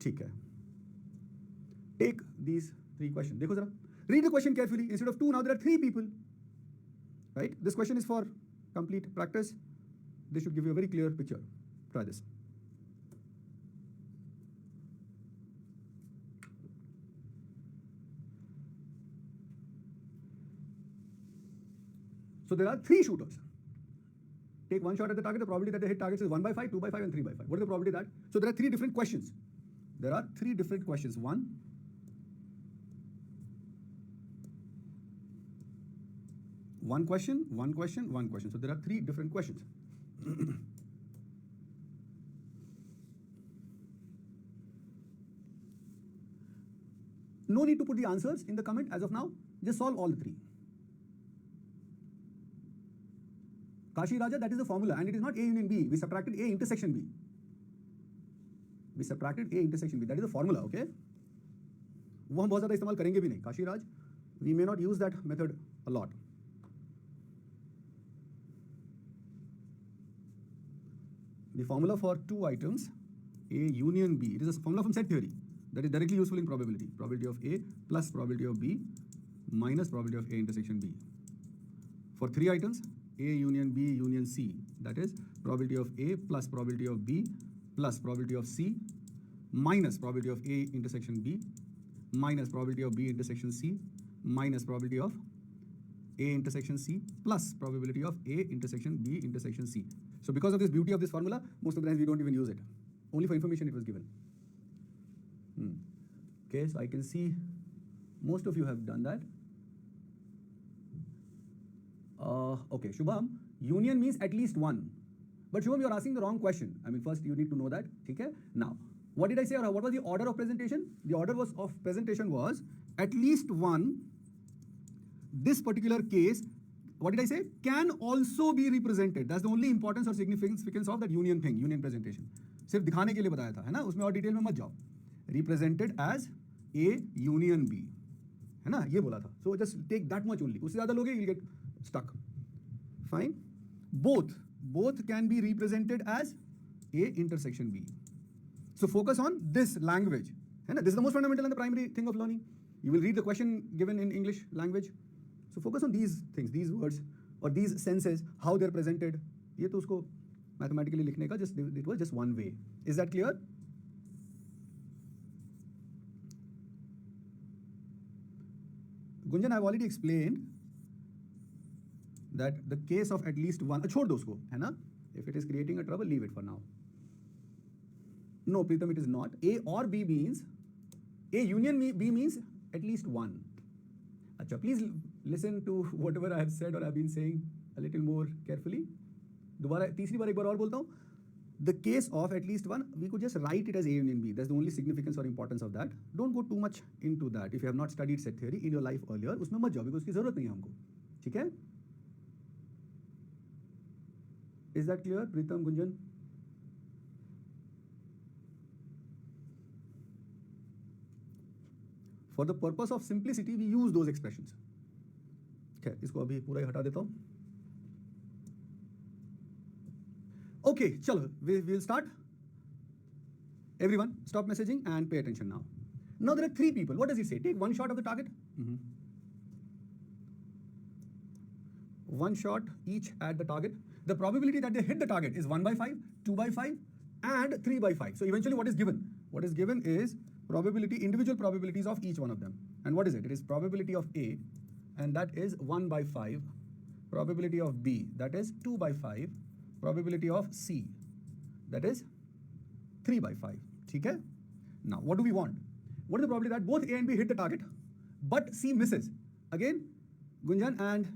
ठीक है. Take these 3 questions. देखो जरा. Read the question carefully. Instead of 2, now there are 3 people. Right? This question is for complete practice. This should give you a very clear picture. Try this. So there are 3 shooters. Take one shot at the target. The probability that they hit targets is 1 by 5, 2 by 5, and 3 by 5. What is the probability of that? So there are 3 different questions. There are 3 different questions. One question, one question, one question. So there are 3 different questions. No need to put the answers in the comment as of now. Just solve all the 3. Kashi Raja, that is the formula, and it is not A union B. We subtracted A intersection B. We subtracted A intersection B. That is the formula, okay? वो हम बहुत ज़्यादा इस्तेमाल करेंगे भी नहीं. Kashi Raj, we may not use that method a lot. The formula for 2 items, A union B. It is a formula from set theory that is directly useful in probability. Probability of A plus probability of B minus probability of A intersection B. For 3 items, A union B union C. That is probability of A plus probability of B plus probability of C minus probability of A intersection B minus probability of B intersection C minus probability of A intersection C plus probability of A intersection B intersection C. So because of this beauty of this formula, most of the times we don't even use it. Only for information it was given. Okay, so I can see most of you have done that. Okay, Shubham, union means at least one. But Shubham, you're asking the wrong question. I mean, first you need to know that. Okay? Now, what did I say, or what was the order of presentation? The order of presentation was at least one. This particular case, what did I say? Can also be represented. That's the only importance or significance of that union thing, union presentation. सिर्फ दिखाने के लिए बताया था, है ना? उसमें और डिटेल में मत जाओ. Represented as A union B. है ना? ये बोला था. So just take that much only. उससे ज़्यादा लोगे, you'll get stuck. Fine. Both can be represented as A intersection B. So focus on this language. This is the most fundamental and the primary thing of learning. You will read the question given in English language. So focus on these things, these words or these senses, how they're presented. ये तो उसको mathematically लिखने का it was just one way. Is that clear? Gunjan, I've already explained that the case of at least one, छोड़ दो उसको, है ना? If it is creating a trouble, leave it for now. No, Pritam, it is not. A or B means, A union B means at least one. Achha, please listen to whatever I have said or I've been saying a little more carefully. दोबारा तीसरी बार एक बार और बोलता हूँ. The case of at least one, we could just write it as A union B. That's the only significance or importance of that. Don't go too much into that. If you have not studied set theory in your life earlier, उसमें मत जाओ, because उसकी ज़रूरत नहीं है हमको. ठीक है? Is that clear, Pritam, Gunjan? For the purpose of simplicity, we use those expressions. Okay, इसको अभी पूरा ही हटा देता हूँ. Okay, chalo, we'll start. Everyone, stop messaging and pay attention now. Now there are 3 people. What does it say? Take one shot of the target. One shot each at the target. The probability that they hit the target is 1 by 5, 2 by 5, and 3 by 5. So eventually what is given? What is given is probability, individual probabilities of each one of them. And what is it? It is probability of A, and that is 1 by 5. Probability of B, that is 2 by 5. Probability of C, that is 3 by 5. Okay? Now, what do we want? What is the probability that both A and B hit the target, but C misses? Again, Gunjan and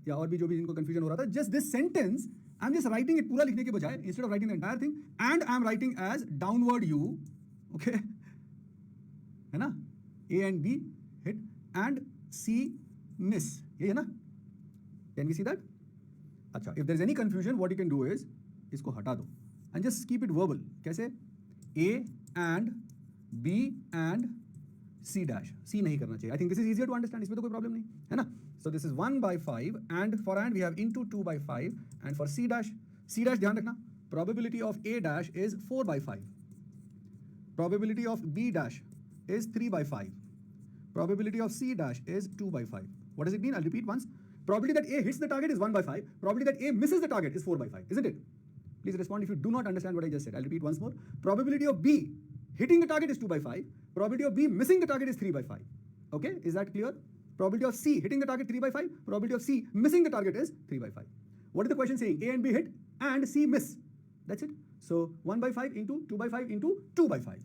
या और भी जो भी इनको confusion हो रहा था, just this sentence, I'm just writing it पूरा लिखने के बजाय, instead of writing the entire thing, and I'm writing as downward U, okay? है ना? A and B hit and C miss. ये है ना? Can we see that? अच्छा, if there is any confusion, what you can do is इसको हटा दो and just keep it verbal. कैसे? A and B and C dash. C नहीं करना चाहिए. I think this is easier to understand. इसमें तो कोई problem नहीं है ना. So this is 1 by 5 and for and we have into 2 by 5 and for C dash ध्यान रखना. Probability of A dash is 4 by 5. Probability of B dash is 3 by 5. Probability of C dash is 2 by 5. What does it mean? I'll repeat once. Probability that A hits the target is 1 by 5. Probability that A misses the target is 4 by 5. Isn't it? Please respond if you do not understand what I just said. I'll repeat once more. Probability of B hitting the target is 2 by 5. Probability of B missing the target is 3 by 5. Okay? Is that clear? Probability of C hitting the target 3 by 5. Probability of C missing the target is 3 by 5. What is the question saying? A and B hit and C miss. That's it. So 1 by 5 into 2 by 5 into 2 by 5.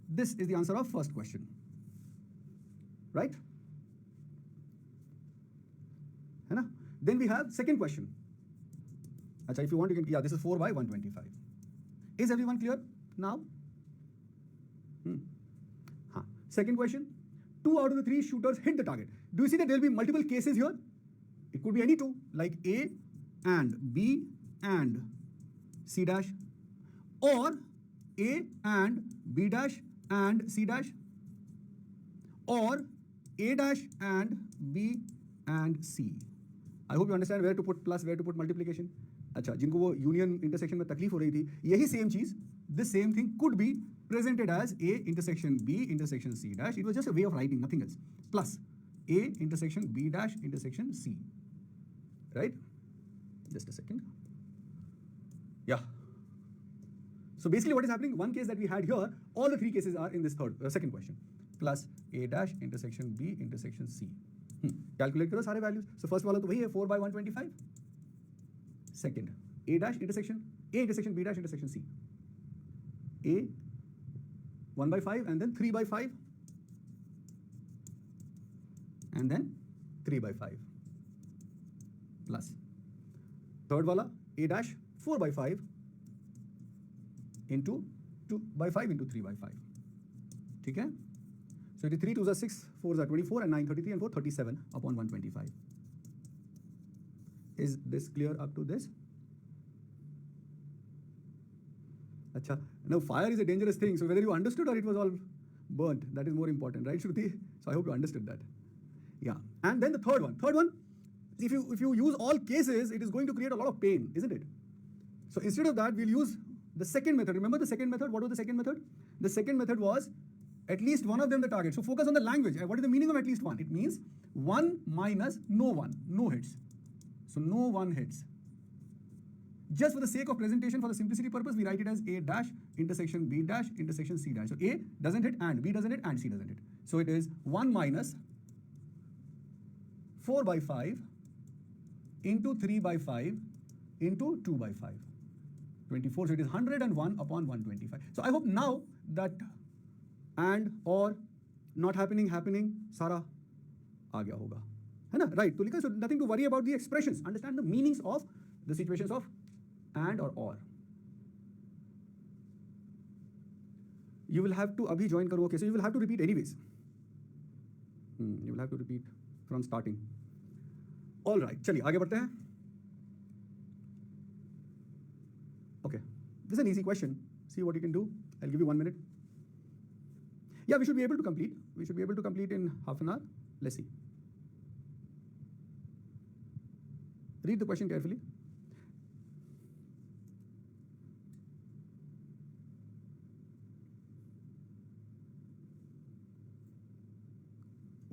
This is the answer of first question. Right? Then we have second question. Achha, if you want, you can, yeah, this is 4 by 125. Is everyone clear now? Second question. 2 out of the 3 shooters hit the target. Do you see that there will be multiple cases here? It could be any two, like A and B and C dash, or A and B dash and C dash, or A dash and B and C. I hope you understand where to put plus, where to put multiplication. अच्छा, जिनको वो union intersection में तकलीफ हो रही थी, यही same चीज, this same thing could be presented as A intersection B intersection C dash. It was just a way of writing, nothing else. Plus A intersection B dash intersection C. Right? Just a second. Yeah. So basically what is happening, one case that we had here, all the 3 cases are in this second question. Plus A dash intersection B intersection C. Calculate करो सारे values. So first वाला तो वही है 4 by 125. Second, A dash intersection A intersection B dash intersection C. A 1 by 5 and then 3 by 5 and then 3 by 5 plus third wala A dash 4 by 5 into 2 by 5 into 3 by 5. ठीक है? So it is 3 2s are 6, 4s are 24 and 9 33 and 4 37 upon 125. Is this clear up to this? Acha. Now fire is a dangerous thing, so whether you understood or it was all burnt, that is more important, right, Shruti? So I hope you understood that. Yeah. And then the third one. Third one, if you use all cases, it is going to create a lot of pain, isn't it? So instead of that, we'll use the second method. Remember the second method? What was the second method? The second method was at least one of them the target. So focus on the language. What is the meaning of at least one? It means 1 minus no one, no hits. So no one hits. Just for the sake of presentation, for the simplicity purpose, we write it as A dash intersection B dash intersection C dash. So A doesn't hit and B doesn't hit and C doesn't hit. So it is 1 minus 4 by 5 into 3 by 5 into 2 by 5. 24. So it is 101 upon 125. So I hope now that and or not happening, Sara aa gaya hoga. है ना? Right. So nothing to worry about the expressions. Understand the meanings of the situations of and or. You will have to abhi join karo. Okay, so you will have to repeat anyways. You will have to repeat from starting. All right. चलिए आगे बढ़ते हैं. Okay. This is an easy question. See what you can do. I'll give you 1 minute. Yeah, we should be able to complete. We should be able to complete in half an hour. Let's see. Read the question carefully.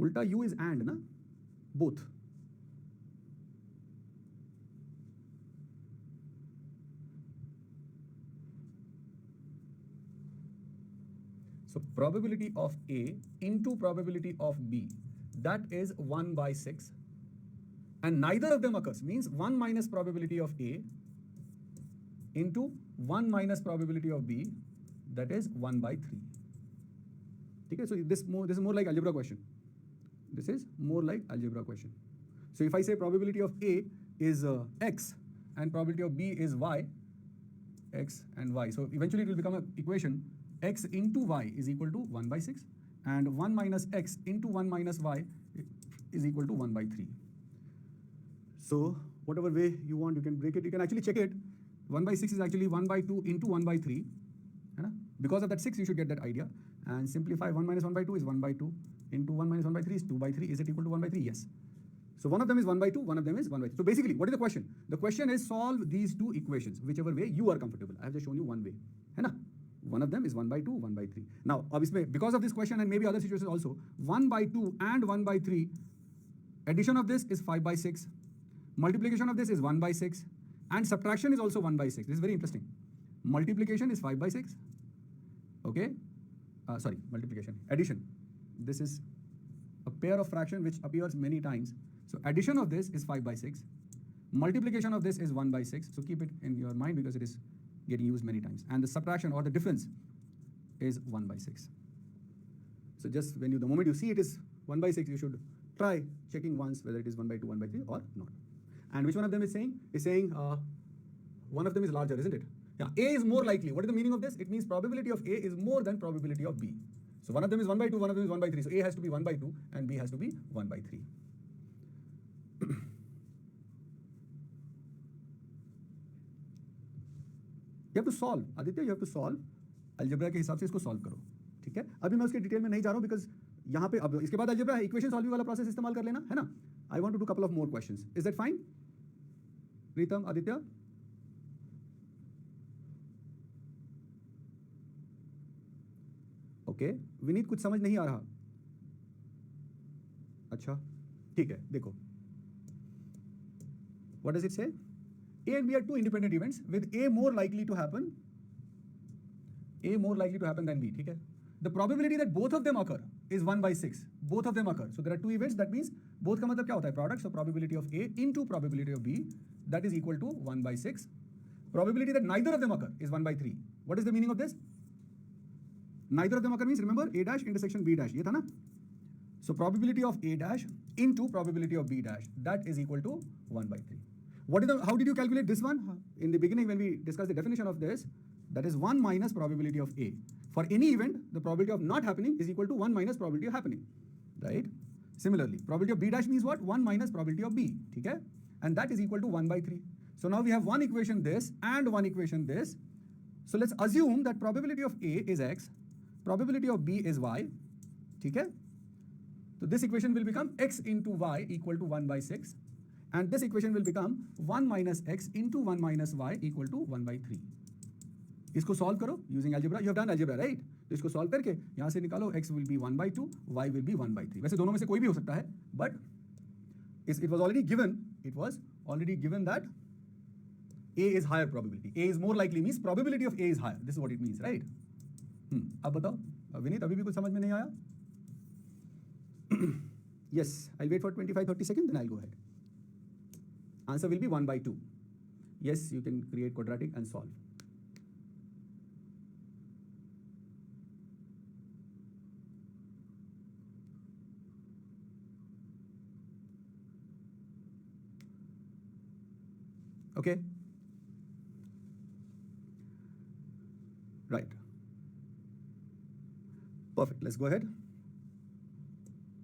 Ulta U is and, na? Both. So probability of A into probability of B, that is 1 by 6. And neither of them occurs, means 1 minus probability of A into 1 minus probability of B, that is 1 by 3. Okay, so this is more like algebra question. This is more like algebra question. So if I say probability of A is X and probability of B is Y, X and Y. So eventually it will become an equation X into Y is equal to 1 by 6 and 1 minus X into 1 minus Y is equal to 1 by 3. So whatever way you want, you can break it. You can actually check it. 1 by 6 is actually 1 by 2 into 1 by 3. Because of that 6, you should get that idea. And simplify 1 minus 1 by 2 is 1 by 2 into 1 minus 1 by 3 is 2 by 3. Is it equal to 1 by 3? Yes. So one of them is 1 by 2, one of them is 1 by 3. So basically, what is the question? The question is solve these two equations, whichever way you are comfortable. I have just shown you one way. है ना? One of them is 1 by 2, 1 by 3. Now, obviously, because of this question and maybe other situations also, 1 by 2 and 1 by 3, addition of this is 5 by 6. Multiplication of this is 1 by 6. And subtraction is also 1 by 6. This is very interesting. Multiplication is 5 by 6. Okay? Sorry, multiplication. Addition. This is a pair of fraction which appears many times. So addition of this is 5 by 6. Multiplication of this is 1 by 6. So keep it in your mind because it is getting used many times. And the subtraction or the difference is 1 by 6. So just when the moment you see it is 1 by 6, you should try checking once whether it is 1 by 2, 1 by 3 or not. And which one of them is saying? Is saying one of them is larger, isn't it? Yeah, A is more likely. What is the meaning of this? It means probability of A is more than probability of B. So one of them is 1 by 2, one of them is 1 by 3. So A has to be 1 by 2 and B has to be 1 by 3. You have to solve. Aditya, you have to solve. Algebra के हिसाब से इसको solve करो. ठीक है? अभी मैं उसके डिटेल में नहीं जा रहा हूँ because यहाँ पे अब इसके बाद algebra equation solving वाला process इस्तेमाल कर लेना है ना? I want to do couple of more questions. Is that fine? Pritam, Aditya? Okay. Vineet कुछ समझ नहीं आ रहा. अच्छा, ठीक है. देखो. What does it say? A and B are two independent events with A more likely to happen. A more likely to happen than B. ठीक है? The probability that both of them occur is 1 by 6. Both of them occur. So there are two events. That means both का मतलब क्या होता है? Product. So probability of A into probability of B, that is equal to 1 by 6. Probability that neither of them occur is 1 by 3. What is the meaning of this? Neither of them occur means, remember, A dash intersection B dash. ये था ना? So probability of A dash into probability of B dash, that is equal to 1 by 3. How did you calculate this one? In the beginning, when we discussed the definition of this, that is 1 minus probability of A. For any event, the probability of not happening is equal to 1 minus probability of happening, right? Similarly, probability of B dash means what? 1 minus probability of B, okay? And that is equal to 1 by 3. So now we have one equation this and one equation this. So let's assume that probability of A is X, probability of B is Y, okay? So this equation will become X into Y equal to 1 by 6. And this equation will become 1 minus X into 1 minus Y equal to 1 by 3. इसको solve करो using algebra. You have done algebra, right? तो इसको solve करके यहाँ से निकालो X will be 1 by 2, Y will be 1 by 3. वैसे दोनों में से कोई भी हो सकता है, but it was already given. It was already given that A is higher probability. A is more likely means probability of A is higher. This is what it means, right? अब बताओ, विनीत अभी भी कुछ समझ में नहीं आया? Yes, I'll wait for 25-30 seconds, then I'll go ahead. Answer will be 1 by 2. Yes, you can create quadratic and solve. Okay? Right. Perfect. Let's go ahead.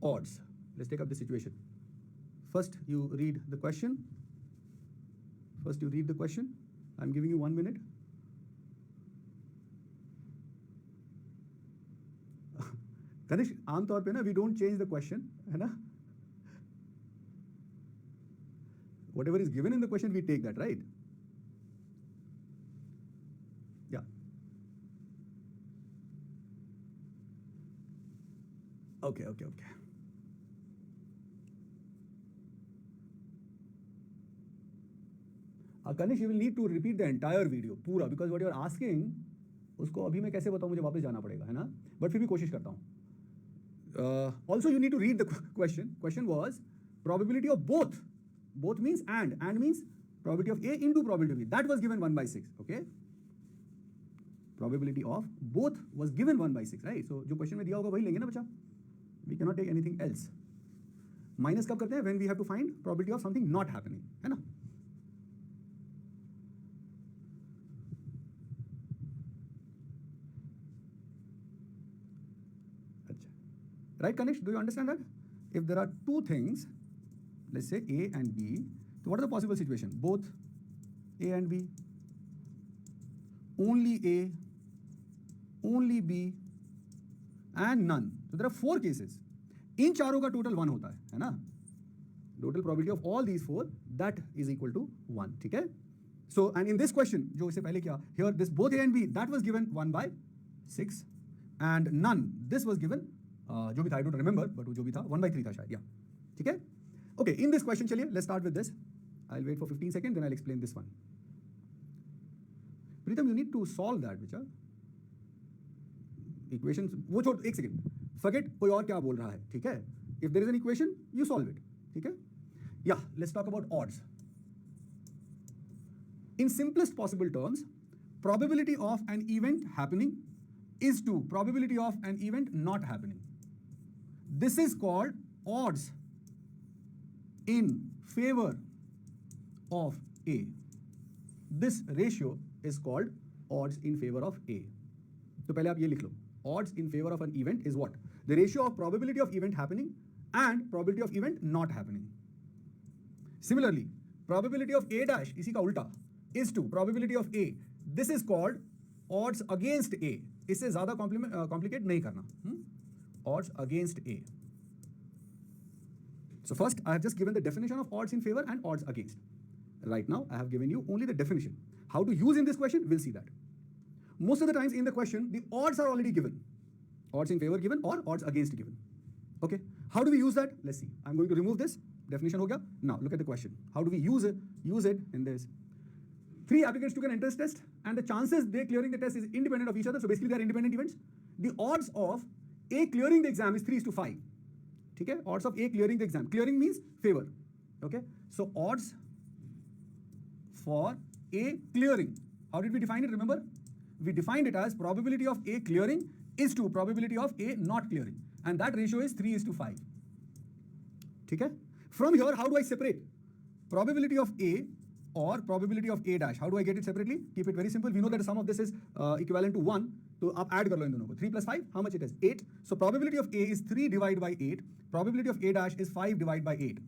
Odds. Let's take up the situation. First, you read the question. I'm giving you 1 minute. Kanish, आमतौर पे ना we don't change the question, है ना? Whatever is given in the question, we take that, right? Yeah. Okay. Kanish, you will need to repeat the entire video, पूरा, because what you are asking, उसको अभी मैं कैसे बताऊँ, मुझे वापस जाना पड़ेगा, है ना? But फिर भी कोशिश करता हूँ. Also, you need to read the question. Question was probability of both. Both means and means probability of A into probability of B. That was given 1 by 6, okay? Probability of both was given 1 by 6, right? So जो question में दिया होगा वही लेंगे ना बच्चा? We cannot take anything else. Minus कब करते हैं? When we have to find probability of something not happening, है ना? Right, Kanish? Do you understand that? If there are two things, let's say A and B, so what are the possible situations? Both A and B, only A, only B, and none. So there are 4 cases. इन चारों का total 1 होता है ना? Total probability of all these 4 that is equal to 1. ठीक है? So and in this question जो इससे पहले किया, here this both A and B that was given 1/6 and none this was given जो भी था I don't remember but जो भी था 1/3 था शायद. Yeah. ठीक है? Okay, in this question चलिए let's start with this. I'll wait for 15 seconds then I'll explain this one. Pritam, you need to solve that, Vichar. Equations, वो छोड़ एक सेकेंड, forget कोई और क्या बोल रहा है, ठीक है? If there is an equation, you solve it, ठीक है? Yeah, let's talk about odds. In simplest possible terms, probability of an event happening is to probability of an event not happening. This is called odds in favor of A. This ratio is called odds in favor of A. तो पहले आप ये लिख लो. Odds in favor of an event is what? The ratio of probability of event happening and probability of event not happening. Similarly, probability of A dash इसी का उल्टा is to probability of A. This is called odds against A. इससे ज़्यादा complicate नहीं करना. Odds against A. So first, I have just given the definition of odds in favor and odds against. Right now, I have given you only the definition. How to use in this question, we'll see that. Most of the times in the question, the odds are already given. Odds in favor given or odds against given. Okay, how do we use that? Let's see. I'm going to remove this. Definition ho gaya. Now, look at the question. How do we use it? Use it in this. 3 applicants took an entrance test and the chances they clearing the test is independent of each other. So basically, they are independent events. The odds of A clearing the exam is 3:5. Okay, odds of A clearing the exam. Clearing means favor. Okay, so odds for A clearing. How did we define it? Remember, we defined it as probability of A clearing is to probability of A not clearing, and that ratio is 3:5. Okay. From here, how do I separate probability of A or probability of A dash? How do I get it separately? Keep it very simple. We know that the sum of this is equivalent to 1. So आप add कर लो इन दोनों को. 3 plus 5, how much it is? 8. So probability of A is 3 divided by 8. Probability of A dash is 5 divided by 8.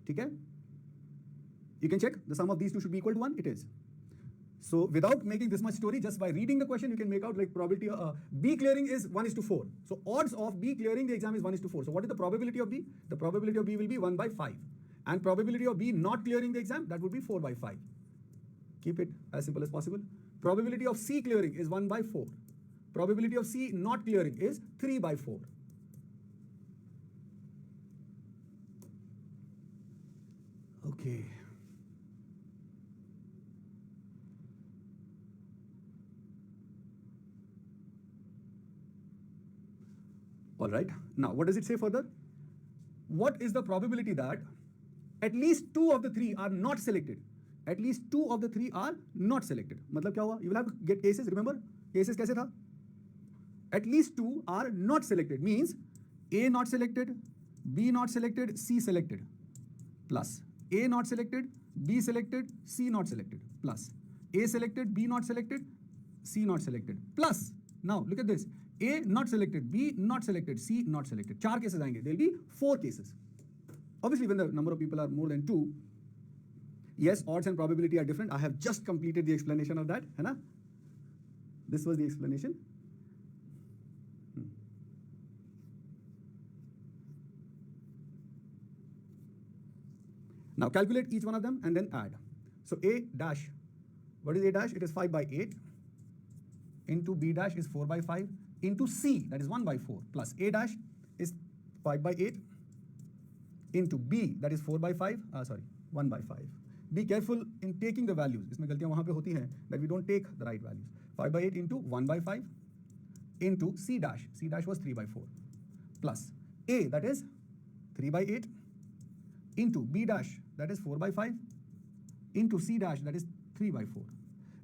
ठीक है? You can check the sum of these two should be equal to 1. It is. So without making this much story, just by reading the question, you can make out like probability B clearing is 1:4. So odds of B clearing the exam is 1:4. So what is the probability of B? The probability of B will be 1/5. And probability of B not clearing the exam, that would be 4/5. Keep it as simple as possible. Probability of C clearing is 1/4. Probability of C not clearing is 3/4. Okay. All right. Now, what does it say further? What is the probability that at least 2 of the 3 are not selected? At least 2 of the 3 are not selected. मतलब क्या हुआ? You will have to get cases. Remember, cases कैसे था? At least 2 are not selected. Means A not selected, B not selected, C selected. Plus A not selected, B selected, C not selected. Plus A selected, B not selected, C not selected. Plus now look at this. A not selected, B not selected, C not selected. 4 cases आएंगे. There will be 4 cases. Obviously, when the number of people are more than 2, yes, odds and probability are different. I have just completed the explanation of that. है ना? This was the explanation. Now calculate each one of them and then add. So A dash, what is A dash? It is 5/8 into B dash is 4/5 into C, that is 1/4, plus A dash is 5/8 into B, that is 4/5, 1/5. Be careful in taking the values. इसमें गलतियां वहां पे होती हैं that we don't take the right values. 5/8 into 1/5 into C dash. C dash was 3/4 plus A, that is 3/8 into B dash, that is 4/5 into C dash, that is 3/4.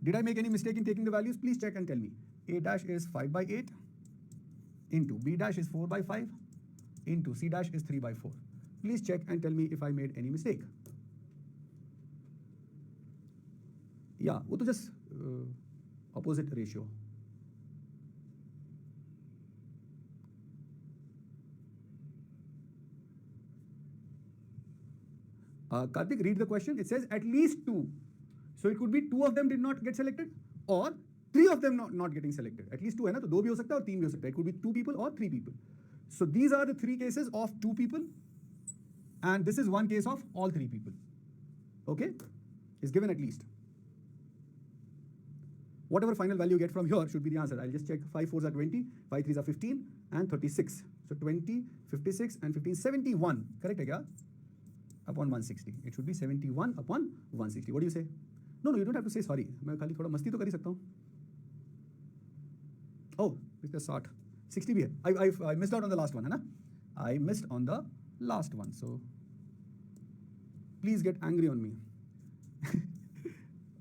Did I make any mistake in taking the values? Please check and tell me. A dash is 5/8 into B dash is 4/5 into C dash is 3/4. Please check and tell me if I made any mistake. Yeah, वो तो just opposite ratio. Karthik, read the question. It says at least 2. So it could be 2 of them did not get selected, or 3 of them not getting selected. At least 2 है ना, तो 2 भी हो सकता है और 3 भी हो सकता है. It could be 2 people or 3 people. So these are the 3 cases of 2 people, and this is one case of all 3 people. Okay, is given at least. Whatever final value you get from here should be the answer. I'll just check. 5 4s are 20, 5 3s are 15, and 36. So 20, 56, and 15, 71. Correct? Kya? Upon 160. It should be 71 upon 160. What do you say? No, you don't have to say sorry. मैं खाली थोड़ा मस्ती तो कर ही सकता हूँ. Oh, Mr. 60. 60 भी है. I missed out on the last one, है ना? I missed on the last one. So please get angry on me.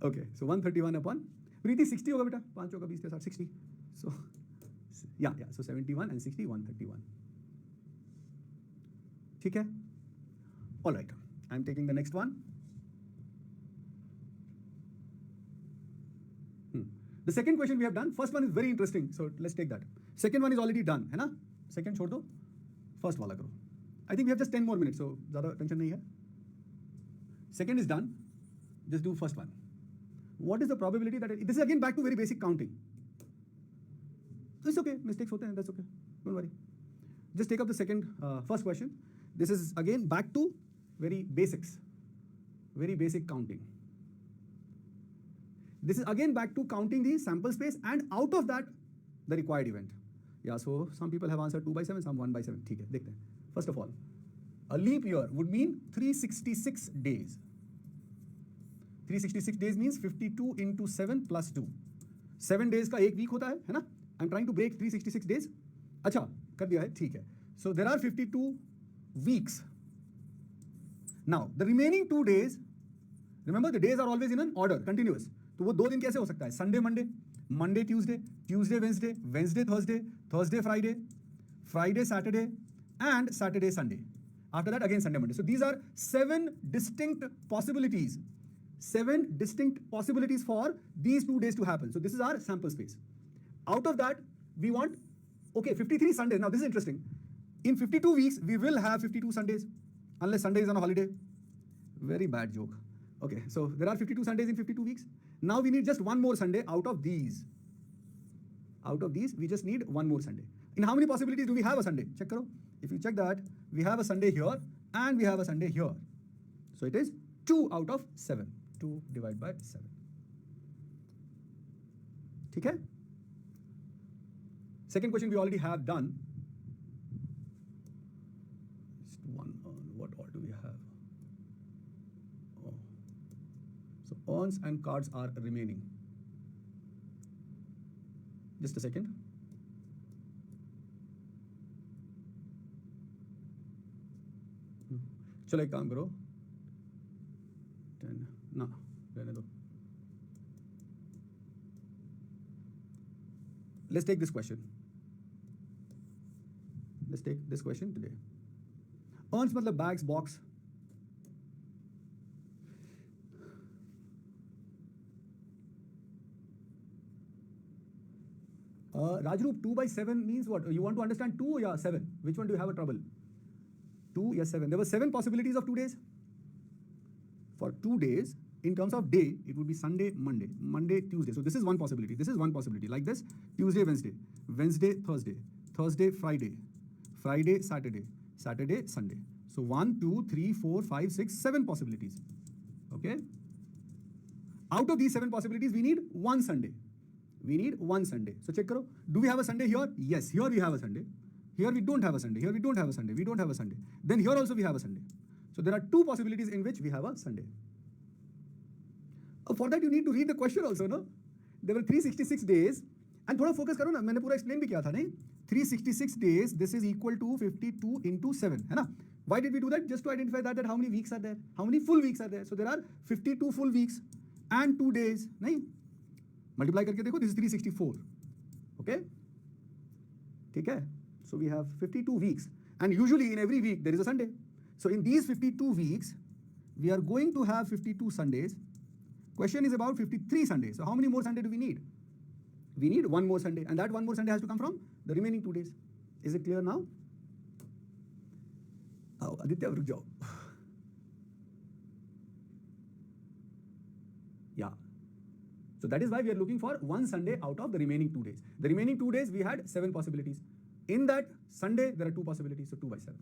Okay, so 131 upon. Preeti 60 होगा बेटा. 5 होगा 20 के साथ 60. So yeah. So 71 and 60, 131. ठीक है? All right. I'm taking the next one. The second question we have done. First one is very interesting. So let's take that. Second one is already done, है ना? Second छोड़ दो. First वाला करो. I think we have just 10 more minutes, so ज़्यादा tension नहीं है. Second is done. Just do first one. What is the probability that this is again back to very basic counting? It's okay. Mistakes होते हैं. That's okay. Don't worry. Just take up the first question. This is again back to very basics, very basic counting. This is again back to counting the sample space and out of that the required event. Yeah, so some people have answered 2 by 7, some 1 by 7. ठीक है, देखते हैं. First of all, a leap year would mean 366 days. 366 days means 52 into 7 plus 2. 7 days का एक week होता है ना? I'm trying to break 366 days. अच्छा, कर दिया है, ठीक है. So there are 52 weeks. Now, the remaining 2 days, remember the days are always in an order, continuous. तो वो 2 दिन कैसे हो सकता है? Sunday, Monday, Monday, Tuesday, Tuesday, Wednesday, Wednesday, Thursday, Thursday, Friday, Friday, Saturday, and Saturday, Sunday. After that, again Sunday, Monday. So these are 7 distinct possibilities. 7 distinct possibilities for these 2 days to happen. So this is our sample space. Out of that, we want, okay, 53 Sundays. Now this is interesting. In 52 weeks, we will have 52 Sundays, unless Sunday is on a holiday. Very bad joke. Okay, so there are 52 Sundays in 52 weeks. Now we need just one more Sunday out of these. Out of these, we just need one more Sunday. In how many possibilities do we have a Sunday? Check karo. If you check that, we have a Sunday here and we have a Sunday here. So it is 2 out of 7. 2 divided by 7. Okay? Second question we already have done. Just one on. What all do we have? Oh. So ons and cards are remaining. Just a second. चलो एक काम करो 10 ना रहने दो. Let's take this question. Let's take this question today. Urns मतलब bags, box. Rajroop, 2 by 7 means what? You want to understand 2 or 7? Which one do you have a trouble? 2, yes, 7. There were 7 possibilities of 2 days. For 2 days, in terms of day, it would be Sunday, Monday, Monday, Tuesday. So this is one possibility. This is one possibility. Like this, Tuesday, Wednesday, Wednesday, Thursday, Thursday, Friday, Friday, Saturday, Saturday, Sunday. So 1, 2, 3, 4, 5, 6, 7 possibilities. Okay? Out of these 7 possibilities, we need one Sunday. We need one Sunday. So check karo. Do we have a Sunday here? Yes, here we have a Sunday. Here we don't have a Sunday. Here we don't have a Sunday. We don't have a Sunday. Then here also we have a Sunday. So there are 2 possibilities in which we have a Sunday. For that you need to read the question also, no? There were 366 days. And थोड़ा focus करो ना. मैंने पूरा explain भी किया था नहीं? 366 days. This is equal to 52 into 7, है ना? Why did we do that? Just to identify that how many weeks are there? How many full weeks are there? So there are 52 full weeks and 2 days. नहीं? Multiply करके देखो. This is 364. Okay? ठीक है? So we have 52 weeks. And usually in every week there is a Sunday. So in these 52 weeks, we are going to have 52 Sundays. Question is about 53 Sundays. So how many more Sundays do we need? We need one more Sunday. And that one more Sunday has to come from the remaining 2 days. Is it clear now? Oh, Aditya, ruk jao. Yeah. So that is why we are looking for one Sunday out of the remaining 2 days. The remaining 2 days we had 7 possibilities. In that Sunday there are 2 possibilities, so 2 by 7.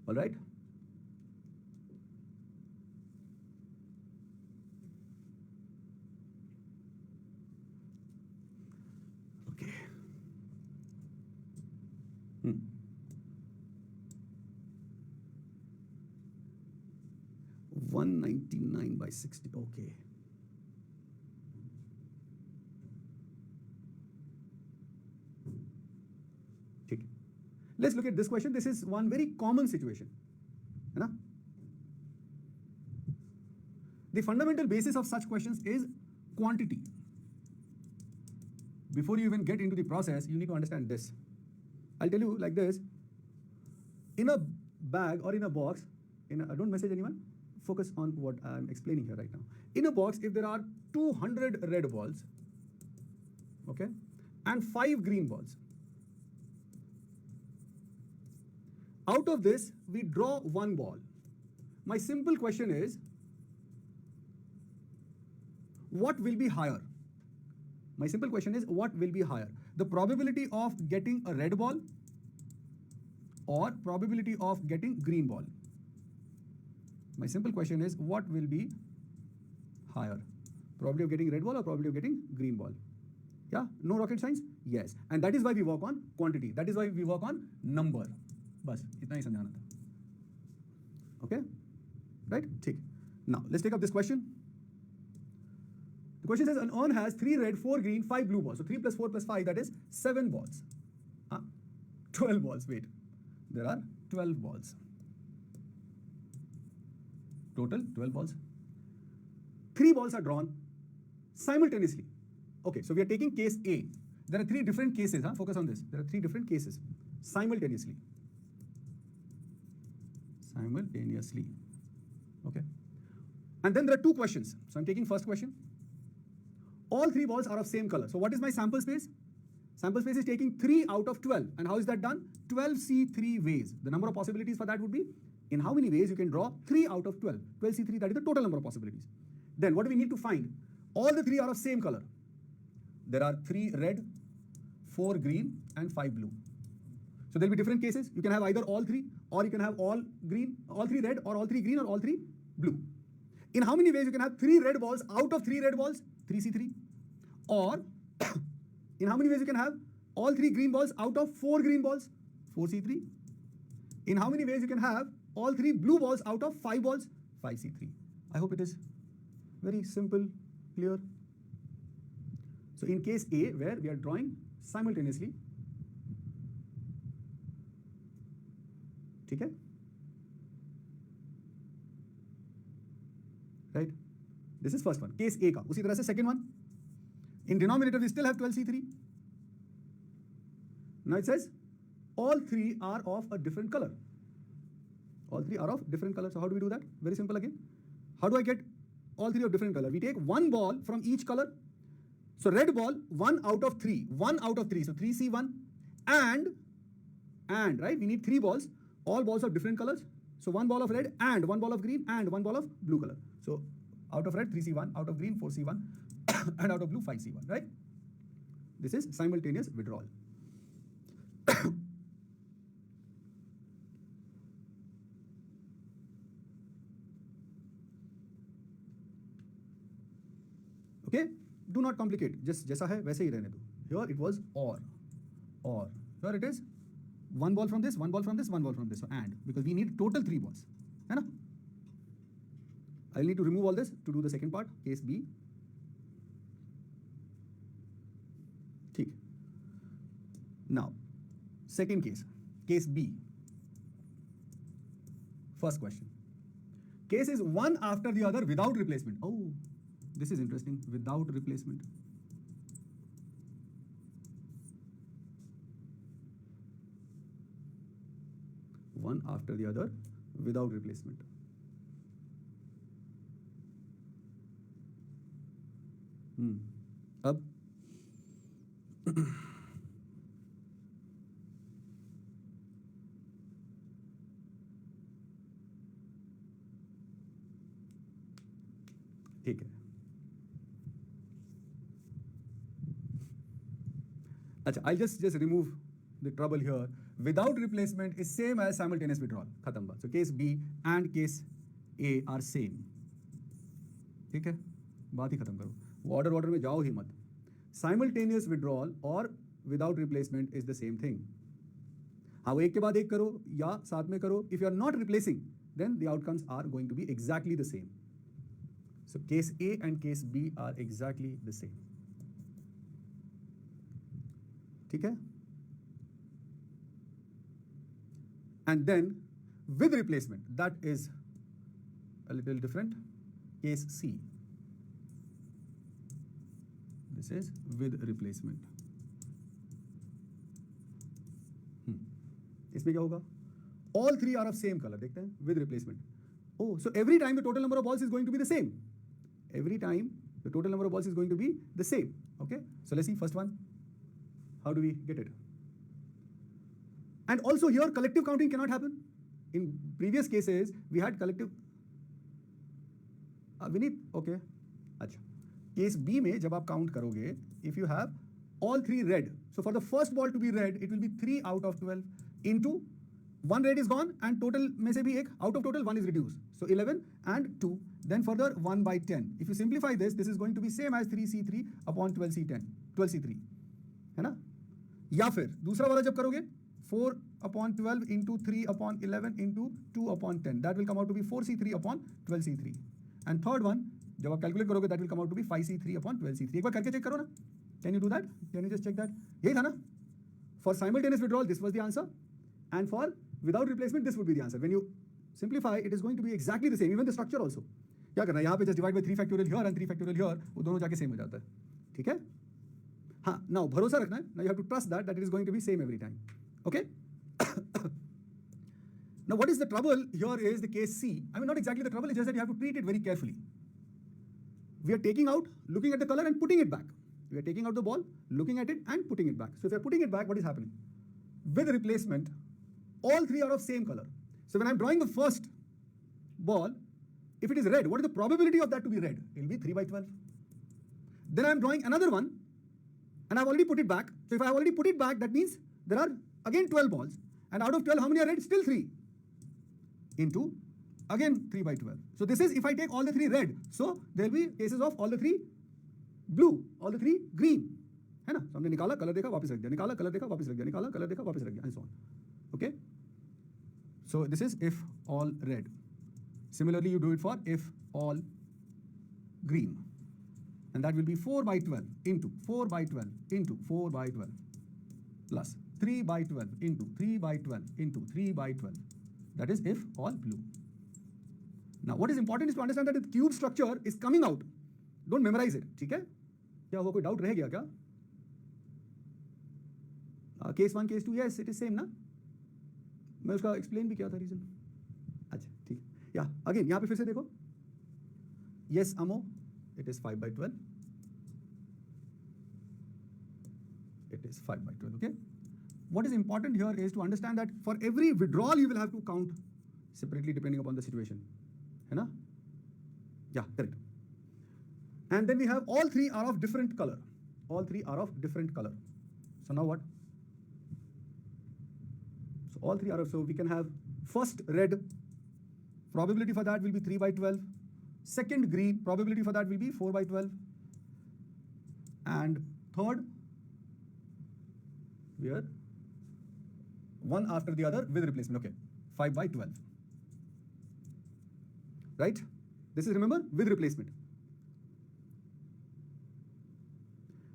All right. Okay. 199 by 60. Okay. Okay. Let's look at this question. This is one very common situation. है ना? The fundamental basis of such questions is quantity. Before you even get into the process, you need to understand this. I'll tell you like this. In a bag or in a box, don't message anyone. Focus on what I'm explaining here right now. In a box, if there are 200 red balls, okay, and 5 green balls, out of this, we draw one ball. My simple question is, what will be higher? My simple question is, what will be higher? The probability of getting a red ball or probability of getting green ball? My simple question is, what will be higher? Probability of getting red ball or probability of getting green ball? Yeah, no rocket science? Yes. And that is why we work on quantity. That is why we work on number. बस इतना ही समझाना था. Okay? Right? ठीक. Now, let's take up this question. The question says, an urn has 3 red, 4 green, 5 blue balls. So 3 plus 4 plus 5, that is 7 balls. 12 balls, wait. There are 12 balls. Total 12 balls. 3 balls are drawn simultaneously. Okay, so we are taking case A. There are 3 different cases. Focus on this. There are 3 different cases. Simultaneously. Simultaneously. Okay. And then there are 2 questions. So I'm taking first question. All 3 balls are of same color. So what is my sample space? Sample space is taking 3 out of 12. And how is that done? 12C3 ways. The number of possibilities for that would be, in how many ways you can draw 3 out of 12. 12C3, that is the total number of possibilities. Then what do we need to find? All the 3 are of same color. There are 3 red, 4 green, and 5 blue. So there will be different cases. You can have either all 3, or you can have all green, all 3 red, or all 3 green, or all 3 blue. In how many ways you can have 3 red balls out of 3 red balls? 3C3. Or in how many ways you can have all 3 green balls out of 4 green balls? 4C3. In how many ways you can have all 3 blue balls out of 5 balls? 5C3. I hope it is very simple, clear. So in case A, where we are drawing simultaneously, ठीक है? Right? This is first one. Case A का. उसी तरह से second one. In denominator, we still have 12C3. Now it says, all 3 are of a different color. All 3 are of different color. So how do we do that? Very simple again. How do I get all 3 of different color? We take one ball from each color. So red ball, 1 out of 3. 1 out of 3. So 3C1. And, right? We need 3 balls. All balls of different colors. So 1 ball of red and 1 ball of green and 1 ball of blue color. So out of red, 3C1. Out of green, 4C1. And out of blue, 5C1, right? This is simultaneous withdrawal. Okay? Do not complicate. Just जैसा है वैसे ही रहने दो. Here it was or. Here it is 1 ball from this, 1 ball from this, 1 ball from this. So and, because we need total 3 balls. है ना? I'll need to remove all this to do the second part, case B. ठीक. Now, second case, case B. First question. Case is one after the other without replacement. Oh, this is interesting. Without replacement. One after the other without replacement. अब ठीक है. अच्छा, I'll just remove the trouble here. Without replacement is same as simultaneous withdrawal. खत्म बात. So case B and case A are same. ठीक है, बात ही खत्म करो. वो ऑर्डर में जाओ ही मत. Simultaneous withdrawal और without replacement is the same thing. हाँ, वो एक के बाद एक करो या साथ में करो. If you are not replacing, then the outcomes are going to be exactly the same. So case A and case B are exactly the same. ठीक है. And then with replacement, that is a little different. Case C. This is with replacement. इसमें क्या होगा? All three are of same color. देखते हैं with replacement. Oh, so every time the total number of balls is going to be the same. Every time the total number of balls is going to be the same. Okay. So let's see first one. How do we get it? And also here collective counting cannot happen. In previous cases we had collective. Vineet, okay. अच्छा. Case B में जब आप count करोगे, if you have all three red, so for the first ball to be red, it will be 3 out of 12 into 1 red is gone and total में से भी एक out of total 1 is reduced. So 11 and 2. Then further 1 by 10. If you simplify this, this is going to be same as 3C3 upon 12C10, 12C3, है ना? या फिर दूसरा वाला जब करोगे 4 upon 12 into 3 upon 11 into 2 upon 10. That will come out to be 4C3 upon 12C3. And third one, जब आप कैलकुलेट करोगे that will come out to be 5C3 upon 12C3. एक बार करके चेक करो ना. Can you do that? Can you just check that? यही था ना? For simultaneous withdrawal, this was the answer. And for without replacement, this would be the answer. When you simplify, it is going to be exactly the same. Even the structure also. क्या करना है? यहाँ पे just divide by 3 factorial here and 3 factorial here. वो दोनों जाके same हो जाता है. ठीक है? हाँ, now भरोसा रखना है. Now you have to trust that it is going to be same every time. Okay? Now what is the trouble here is the case C. I mean, not exactly the trouble, it's just that you have to treat it very carefully. We are taking out, looking at the color and putting it back. We are taking out the ball, looking at it and putting it back. So if you are putting it back, what is happening? With replacement, all three are of same color. So when I'm drawing the first ball, if it is red, what is the probability of that to be red? It will be 3 by 12. Then I'm drawing another one and I've already put it back. So if I have already put it back, that means there are again 12 balls. And out of 12, how many are red? Still 3. Into, again 3 by 12. So this is if I take all the 3 red. So there will be cases of all the 3 blue, all the 3 green. है ना? So हमने निकाला, colour देखा, वापस रख दिया, निकाला, colour देखा, वापस रख दिया, निकाला, कलर देखा, वापस रख दिया, and so on. Okay? So this is if all red. Similarly, you do it for if all green. And that will be 4 by 12 into 4 by 12 into 4 by 12 plus 3 by 12 into 3 by 12 into 3 by 12. That is if all blue. Now what is important is to understand that the cube structure is coming out. Don't memorize it. ठीक है? क्या हुआ, कोई doubt रह गया क्या? Case 1, case 2, yes, it is same ना? मैं उसका explain भी किया था reason. अच्छा, ठीक. Yeah, again, यहाँ पे फिर से देखो. Yes, Amo, it is 5 by 12. It is 5 by 12, okay? What is important here is to understand that for every withdrawal, you will have to count separately depending upon the situation. है ना? Yeah, correct. And then we have all three are of different color. All three are of different color. So now what? So all three are of, so we can have first red, probability for that will be 3 by 12. Second green, probability for that will be 4 by 12. And third, here, one after the other with replacement. Okay, 5 by 12. Right? This is, remember, with replacement.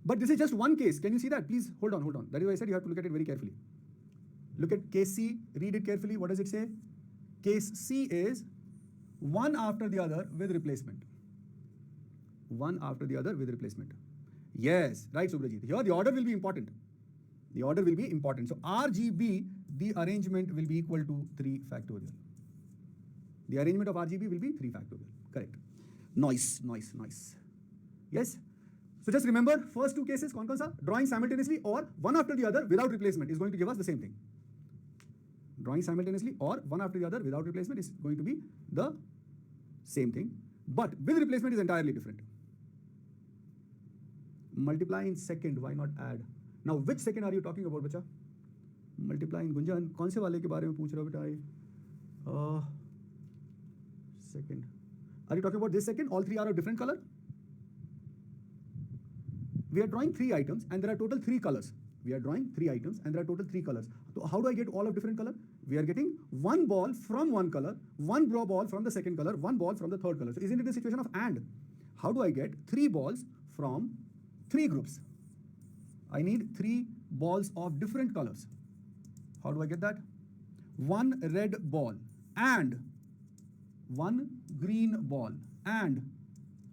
But this is just one case. Can you see that? Please hold on, hold on. That is why I said you have to look at it very carefully. Look at case C, read it carefully. What does it say? Case C is one after the other with replacement. One after the other with replacement. Yes, right, Subrajit. Here the order will be important. The order will be important. So RGB, the arrangement will be equal to 3 factorial. The arrangement of RGB will be 3 factorial. Correct. Noise, noise, noise. Yes? So just remember, first two cases, kaun sa? Drawing simultaneously or one after the other without replacement is going to give us the same thing. Drawing simultaneously or one after the other without replacement is going to be the same thing. But with replacement is entirely different. Multiply in second, why not add? Now, which second are you talking about, bacha? Multiply in Gunjan, कौन से वाले के बारे में पूछ रहे हो बेटा? Second. Are you talking about this second? All three are of different color? We are drawing 3 items and there are total 3 colors. We are drawing 3 items and there are total 3 colors. So how do I get all of different color? We are getting one ball from one color, one ball from the second color, one ball from the third color. So isn't it a situation of and? How do I get 3 balls from 3 groups? I need 3 balls of different colors. How do I get that? One red ball and one green ball and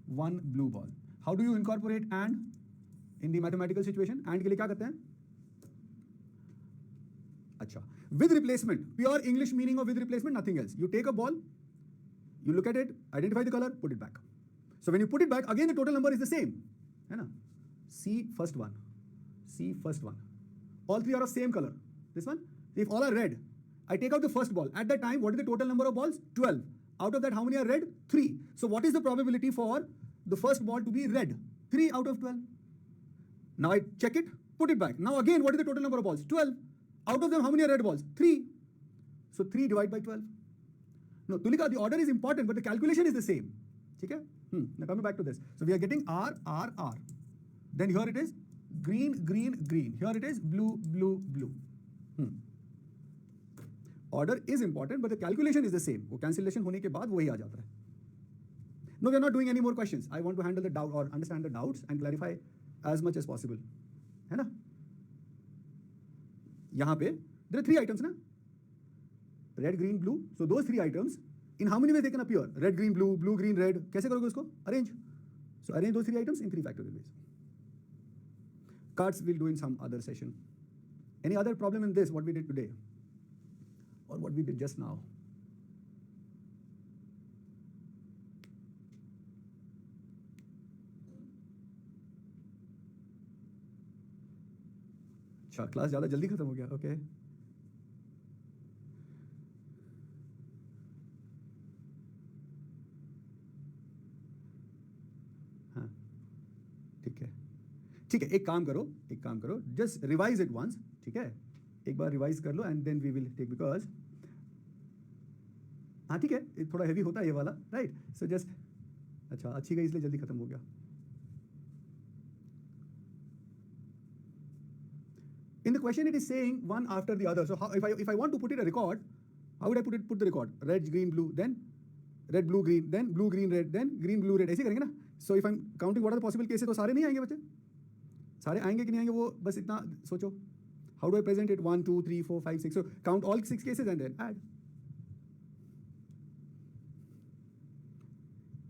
one blue ball. How do you incorporate and in the mathematical situation? And के लिए क्या करते हैं? अच्छा, with replacement, pure English meaning of with replacement, nothing else. You take a ball, you look at it, identify the color, put it back. So when you put it back, again the total number is the same. है ना? See first one. See first one. All 3 are of same color. This one. If all are red, I take out the first ball. At that time, what is the total number of balls? 12. Out of that, how many are red? 3. So what is the probability for the first ball to be red? 3 out of 12. Now I check it, put it back. Now again, what is the total number of balls? 12. Out of them, how many are red balls? 3. So 3 divided by 12. No, Tulika, the order is important, but the calculation is the same. Okay? Now coming back to this. So we are getting R, R, R. Then here it is green, green, green. Here it is blue, blue, blue. Order is important, but the calculation is the same. वो cancellation होने के बाद वही आ जाता है. No, we are not doing any more questions. I want to handle the doubt or understand the doubts and clarify as much as possible. है ना? यहाँ पे there are 3 items ना? Red, green, blue. So those 3 items, in how many ways they can appear? Red, green, blue, blue, green, red. कैसे करोगे उसको? Arrange. So arrange those 3 items in 3 factorial ways. Cards we'll do in some other session. Any other problem in this, what we did today? Or what we did just now? अच्छा, class ज़्यादा जल्दी खत्म हो गया, okay. हाँ, ठीक है. ठीक है, एक काम करो, just revise it once, ठीक है? एक बार रिवाइज कर लो and then we will take because हाँ ठीक है, थोड़ा हेवी होता है ये वाला, राइट? सो जस्ट अच्छा अच्छी गई इसलिए जल्दी खत्म हो गया. In the question it is saying one after the other. So how, if I want to put it a record, how would I put the record? Red, green, blue, then red, blue, green, then blue, green, red, then green, blue, red. ऐसे करेंगे ना? So if I'm counting what are the possible cases, तो सारे नहीं आएंगे बच्चे? सारे आएंगे कि नहीं आएंगे वो बस इतना सोचो. How do I present it? 1, 2, 3, 4, 5, 6. So count all 6 cases and then add.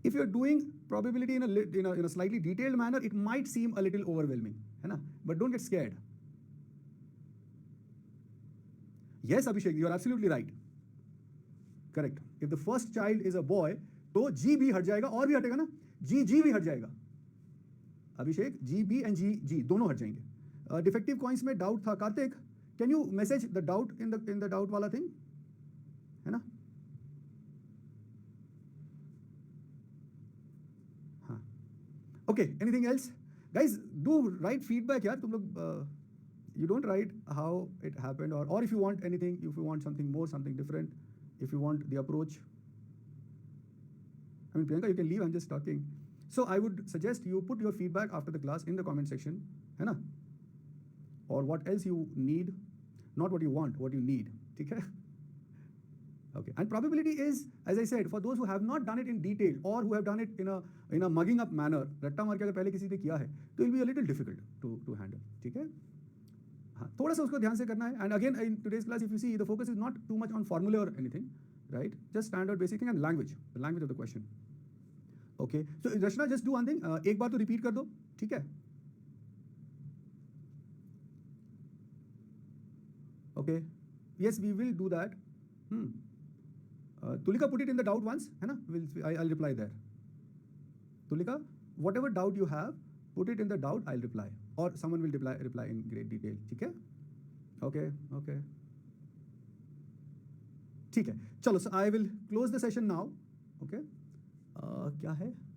If you're doing probability in a slightly detailed manner, it might seem a little overwhelming, है ना? But don't get scared. Yes, Abhishek, you are absolutely right. Correct. If the first child is a boy, तो G B हट जाएगा और भी हटेगा ना? G G भी हट जाएगा. Abhishek, G B and G G दोनों हट जाएंगे. Defective coins में doubt था. Karthik, can you message the doubt in the doubt वाला thing? है ना? हाँ. Okay. Anything else, guys? Do write feedback यार. तुम लोग you don't write how it happened or if you want anything, if you want something more, something different, if you want the approach. I mean, Priyanka, you can leave. I'm just talking. So I would suggest you put your feedback after the class in the comment section, है ना? Or what else you need, not what you want, what you need. ठीक है? Okay. And probability is, as I said, for those who have not done it in detail or who have done it in a mugging up manner, रट्टा मार के अगर पहले किसी ने किया है, तो it will be a little difficult to handle. ठीक है? हाँ, थोड़ा सा उसको ध्यान से करना है. And again, in today's class, if you see, the focus is not too much on formula or anything, right? Just standard basic thing and language, the language of the question. Okay. So Rachna, just do one thing. एक बार तो repeat कर दो, ठीक है? Okay. Yes, we will do that. Tulika, put it in the doubt once, है ना? I'll reply there. Tulika, whatever doubt you have, put it in the doubt. I'll reply, or someone will reply in great detail. ठीक है? Okay. Okay. ठीक है. चलो. So I will close the session now. Okay. क्या है